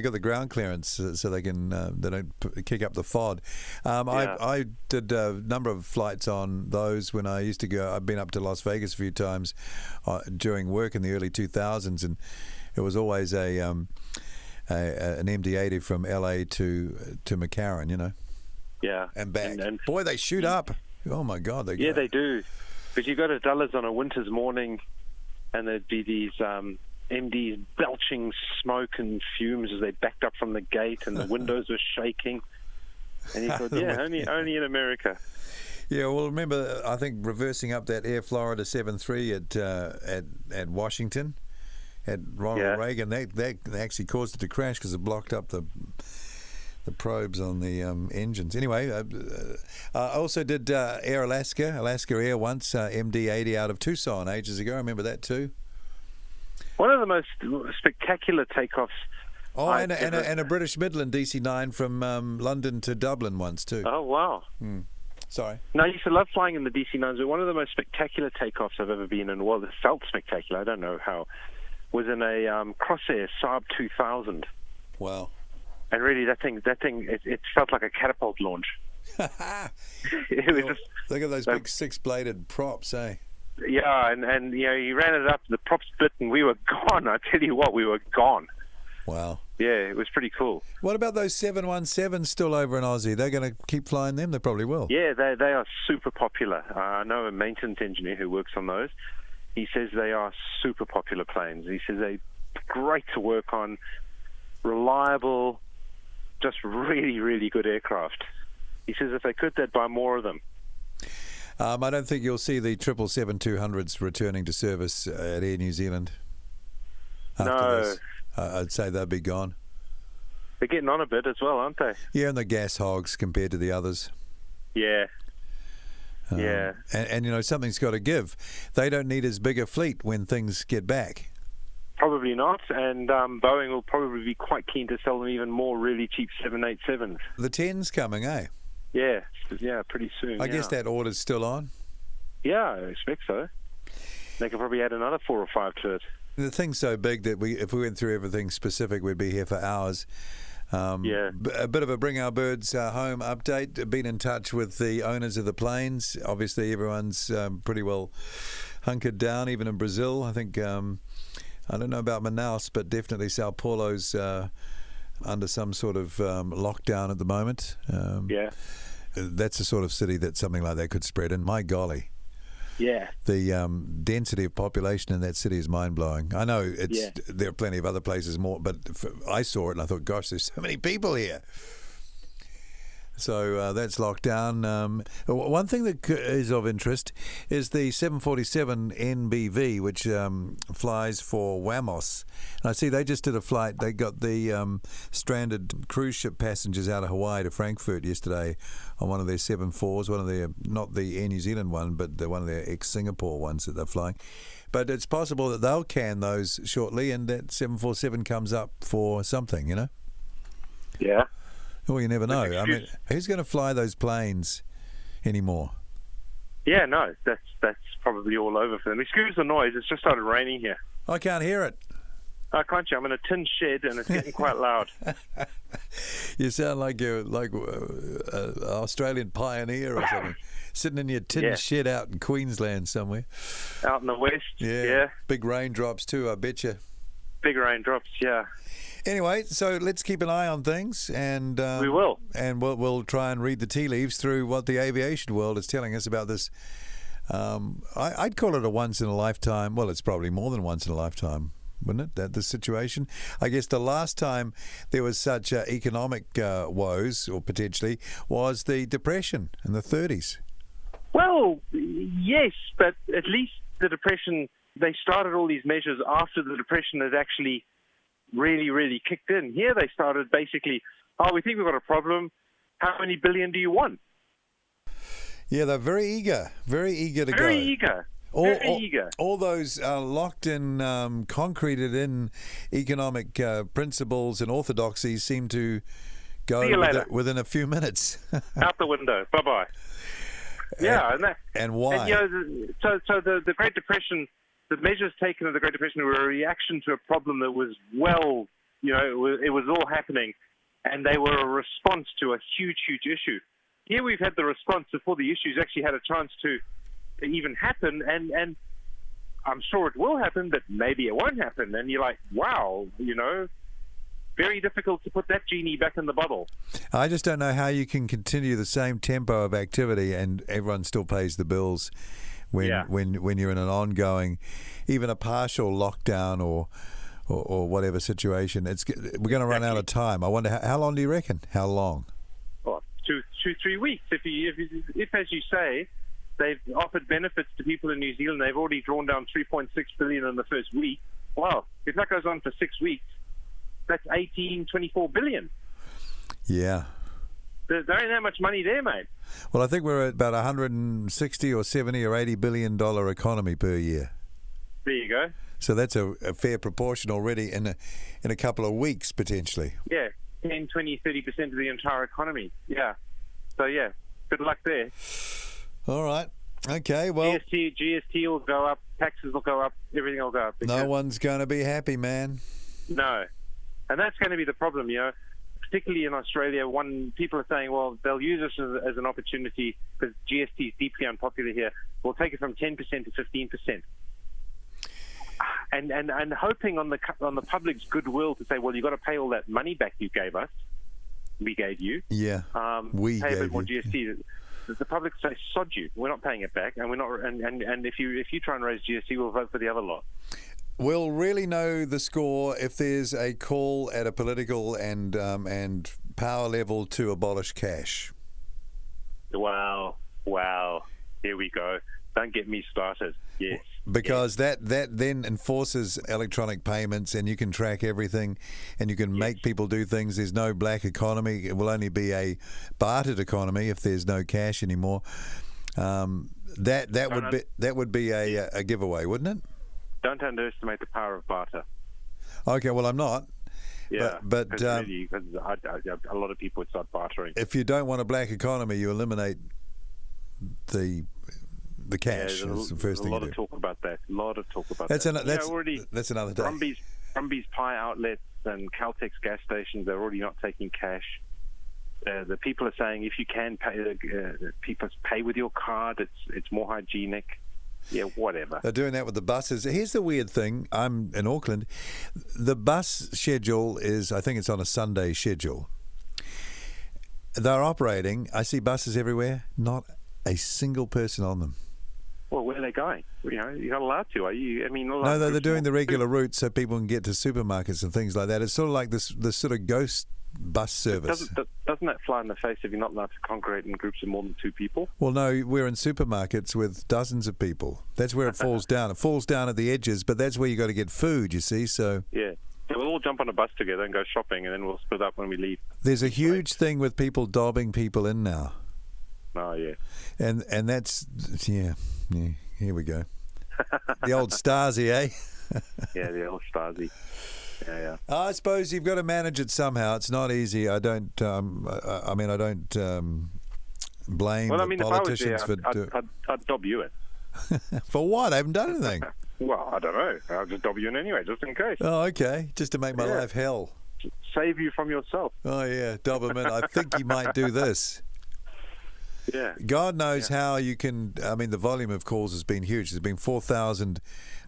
[SPEAKER 1] got the ground clearance so they can they don't kick up the FOD. I did a number of flights on those when I used to go. I've been up to Las Vegas a few times during work in the early 2000s, and it was always an MD-80 from LA to McCarran,
[SPEAKER 2] Yeah.
[SPEAKER 1] And back. And boy, they shoot up. Oh, my God.
[SPEAKER 2] They do. But you go to Dulles on a winter's morning, and there'd be these MDs belching smoke and fumes as they backed up from the gate, and the windows were shaking. And you thought, only in America.
[SPEAKER 1] Yeah, well, remember, I think reversing up that Air Florida 73 at Washington, at Ronald Reagan, they actually caused it to crash because it blocked up the probes on the engines. Anyway, I also did Air Alaska Air once, MD-80 out of Tucson ages ago. I remember that too.
[SPEAKER 2] One of the most spectacular takeoffs.
[SPEAKER 1] Oh, and a British Midland DC9 from London to Dublin once too.
[SPEAKER 2] Oh, wow.
[SPEAKER 1] Sorry.
[SPEAKER 2] No, I used to love flying in the DC9s, but one of the most spectacular takeoffs I've ever been in, well, it felt spectacular, I don't know how, was in a Crossair Saab 2000.
[SPEAKER 1] Wow.
[SPEAKER 2] And really, that thing, it felt like a catapult launch. It was just,
[SPEAKER 1] look at those big 6-bladed props, eh?
[SPEAKER 2] Yeah, and he ran it up, the props bit, and we were gone. I tell you what, we were gone.
[SPEAKER 1] Wow.
[SPEAKER 2] Yeah, it was pretty cool.
[SPEAKER 1] What about those 717s still over in Aussie? They're going to keep flying them? They probably will.
[SPEAKER 2] Yeah, they are super popular. I know a maintenance engineer who works on those. He says they are super popular planes. He says they're great to work on, reliable, just really, really good aircraft. He says if they could, they'd buy more of them.
[SPEAKER 1] I don't think you'll see the 777-200s returning to service at Air New Zealand after this. I'd say they'll be gone.
[SPEAKER 2] They're getting on a bit as well, aren't they?
[SPEAKER 1] Yeah, and the gas hogs compared to the others.
[SPEAKER 2] Yeah.
[SPEAKER 1] And something's got to give. They don't need as big a fleet when things get back.
[SPEAKER 2] Probably not, and Boeing will probably be quite keen to sell them even more really cheap 787s.
[SPEAKER 1] The 10's coming, eh?
[SPEAKER 2] Yeah, pretty soon.
[SPEAKER 1] I guess that order's still on.
[SPEAKER 2] Yeah, I expect so. They could probably add another 4 or 5 to it.
[SPEAKER 1] The thing's so big that if we went through everything specific, we'd be here for hours. A bit of a Bring Our Birds Home update. Been in touch with the owners of the planes. Obviously, everyone's pretty well hunkered down, even in Brazil. I think, I don't know about Manaus, but definitely Sao Paulo's under some sort of lockdown at the moment. That's the sort of city that something like that could spread in. My golly.
[SPEAKER 2] Yeah.
[SPEAKER 1] The density of population in that city is mind-blowing. I know there are plenty of other places more, but I saw it and I thought, gosh, there's so many people here. So that's locked down. One thing that is of interest is the 747 NBV, which flies for Wamos. And I see they just did a flight. They got the stranded cruise ship passengers out of Hawaii to Frankfurt yesterday on one of their 74s, one of their, not the Air New Zealand one, but one of their ex-Singapore ones that they're flying. But it's possible that they'll can those shortly and that 747 comes up for something,
[SPEAKER 2] Yeah.
[SPEAKER 1] Well, you never know. I mean, who's going to fly those planes anymore?
[SPEAKER 2] Yeah, no, that's probably all over for them. Excuse the noise. It's just started raining here.
[SPEAKER 1] I can't hear it.
[SPEAKER 2] Oh, can't you? I'm in a tin shed and it's getting quite loud.
[SPEAKER 1] You sound like you're like an Australian pioneer or something, sitting in your tin shed out in Queensland somewhere.
[SPEAKER 2] Out in the west, yeah.
[SPEAKER 1] Big raindrops too, I bet you.
[SPEAKER 2] Big raindrops, yeah.
[SPEAKER 1] Anyway, so let's keep an eye on things, and
[SPEAKER 2] we will,
[SPEAKER 1] and we'll try and read the tea leaves through what the aviation world is telling us about this. I'd call it a once in a lifetime. Well, it's probably more than once in a lifetime, wouldn't it? That the situation. I guess the last time there was such economic woes, or potentially, was the Depression in the 30s.
[SPEAKER 2] Well, yes, but at least the Depression. They started all these measures after the Depression had actually really, really kicked in. Here they started basically, we think we've got a problem. How many billion do you want?
[SPEAKER 1] Yeah, they're very eager to go.
[SPEAKER 2] Very eager.
[SPEAKER 1] All those locked in, concreted in economic principles and orthodoxies seem to go within a few minutes.
[SPEAKER 2] Out the window. Bye-bye. Yeah.
[SPEAKER 1] And why?
[SPEAKER 2] And, so the Great Depression, the measures taken of the Great Depression were a reaction to a problem that was it was all happening, and they were a response to a huge, huge issue. Here we've had the response before the issues actually had a chance to even happen, and I'm sure it will happen, but maybe it won't happen. And you're like, wow, very difficult to put that genie back in the bottle.
[SPEAKER 1] I just don't know how you can continue the same tempo of activity and everyone still pays the bills when you're in an ongoing, even a partial lockdown or whatever situation. We're going to run out of time. I wonder how long do you reckon? How long?
[SPEAKER 2] Well, 2-3 weeks. If as you say, they've offered benefits to people in New Zealand, they've already drawn down $3.6 billion in the first week. Well, if that goes on for 6 weeks, that's $24 billion.
[SPEAKER 1] Yeah.
[SPEAKER 2] There ain't that much money there, mate.
[SPEAKER 1] Well, I think we're at about 160 or 70 or $80 billion economy per year.
[SPEAKER 2] There you go.
[SPEAKER 1] So that's a fair proportion already in a couple of weeks, potentially.
[SPEAKER 2] Yeah, 10, 20, 30% of the entire economy. Yeah. So, yeah, good luck there.
[SPEAKER 1] All right. Okay, well...
[SPEAKER 2] GST will go up, taxes will go up, everything will go up.
[SPEAKER 1] No one's going to be happy, man.
[SPEAKER 2] No. And that's going to be the problem, particularly in Australia. People are saying, well, they'll use this as an opportunity because GST is deeply unpopular here. We'll take it from 10% to 15%. And hoping on the public's goodwill to say, well, you've got to pay all that money back we gave you.
[SPEAKER 1] Yeah, we
[SPEAKER 2] pay
[SPEAKER 1] gave
[SPEAKER 2] a bit more
[SPEAKER 1] you.
[SPEAKER 2] GST. The public say, sod you. We're not paying it back, and we're not. And if you try and raise GST, we'll vote for the other lot.
[SPEAKER 1] We'll really know the score if there's a call at a political and power level to abolish cash.
[SPEAKER 2] Wow. Here we go. Don't get me started. Yes.
[SPEAKER 1] Because that then enforces electronic payments, and you can track everything, and you can make people do things. There's no black economy. It will only be a bartered economy if there's no cash anymore. That would be a giveaway, wouldn't it?
[SPEAKER 2] Don't underestimate the power of barter.
[SPEAKER 1] Okay, well, I'm not.
[SPEAKER 2] Yeah,
[SPEAKER 1] but
[SPEAKER 2] really, a lot of people would start bartering.
[SPEAKER 1] If you don't want a black economy, you eliminate the cash. That's the first thing you do.
[SPEAKER 2] A lot of talk about that.
[SPEAKER 1] That's another day.
[SPEAKER 2] Brumby's pie outlets and Caltex gas stations, they're already not taking cash. The people are saying if you can pay, people pay with your card. It's more hygienic. Yeah, whatever.
[SPEAKER 1] They're doing that with the buses. Here's the weird thing. I'm in Auckland. The bus schedule is, I think it's on a Sunday schedule. They're operating. I see buses everywhere. Not a single person on them.
[SPEAKER 2] Well, where are they going? You're not allowed to, are you?
[SPEAKER 1] No, they're doing the regular routes so people can get to supermarkets and things like that. It's sort of like this sort of ghost bus service.
[SPEAKER 2] Doesn't that fly in the face if you're not allowed to congregate in groups of more than 2 people?
[SPEAKER 1] Well, no, we're in supermarkets with dozens of people. That's where it falls down. It falls down at the edges, but that's where you got to get food, you see. So
[SPEAKER 2] we'll all jump on a bus together and go shopping, and then we'll split up when we leave.
[SPEAKER 1] There's a huge thing with people dobbing people in now.
[SPEAKER 2] Oh, yeah.
[SPEAKER 1] And that's, yeah, here we go. The old Stasi, eh?
[SPEAKER 2] Yeah, the old Stasi. Yeah.
[SPEAKER 1] I suppose you've got to manage it somehow. It's not easy. I don't. I don't blame the politicians
[SPEAKER 2] if I was there, I'd dob you in.
[SPEAKER 1] For what? I haven't done anything.
[SPEAKER 2] Well, I don't know. I'll just dob you in anyway, just in case.
[SPEAKER 1] Oh, okay. Just to make my life hell.
[SPEAKER 2] Save you from yourself.
[SPEAKER 1] Oh, yeah. Dob him in. I think you might do this.
[SPEAKER 2] Yeah.
[SPEAKER 1] God knows how you can. I mean, the volume of calls has been huge. There's been 4,000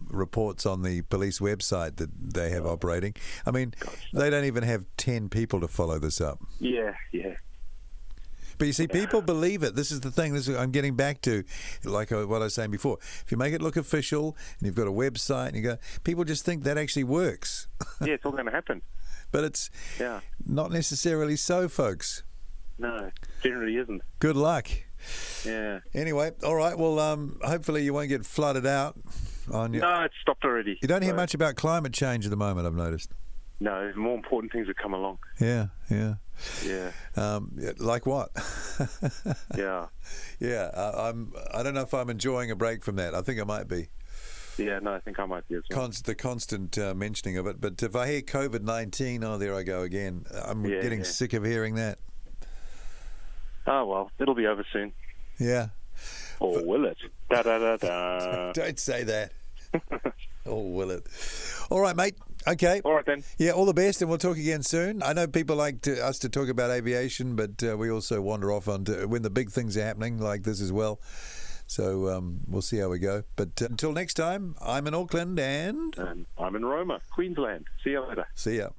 [SPEAKER 1] reports on the police website that they have operating. I mean, they don't even have 10 people to follow this up.
[SPEAKER 2] Yeah.
[SPEAKER 1] But you see, people believe it. This is the thing. I'm getting back to, like what I was saying before. If you make it look official and you've got a website, and people just think that actually works.
[SPEAKER 2] Yeah, it's all going to happen.
[SPEAKER 1] But it's not necessarily so, folks.
[SPEAKER 2] No, generally isn't.
[SPEAKER 1] Good luck.
[SPEAKER 2] Yeah.
[SPEAKER 1] Anyway, all right. Well, hopefully you won't get flooded out on you.
[SPEAKER 2] No, it's stopped already.
[SPEAKER 1] You don't hear much about climate change at the moment, I've noticed.
[SPEAKER 2] No, more important things have come along.
[SPEAKER 1] Yeah. Like what?
[SPEAKER 2] Yeah.
[SPEAKER 1] I don't know if I'm enjoying a break from that. I think I might be.
[SPEAKER 2] Yeah, no, I think I might be as well.
[SPEAKER 1] The constant mentioning of it. But if I hear COVID-19, oh, there I go again. I'm getting sick of hearing that.
[SPEAKER 2] Oh, well, it'll be over soon.
[SPEAKER 1] Yeah.
[SPEAKER 2] Or will it? Da-da-da-da.
[SPEAKER 1] Don't say that. Or will it? All right, mate. Okay.
[SPEAKER 2] All right, then.
[SPEAKER 1] Yeah, all the best, and we'll talk again soon. I know people like us to talk about aviation, but we also wander off onto when the big things are happening, like this as well. So we'll see how we go. But until next time, I'm in Auckland and
[SPEAKER 2] I'm in Roma, Queensland. See you later.
[SPEAKER 1] See ya.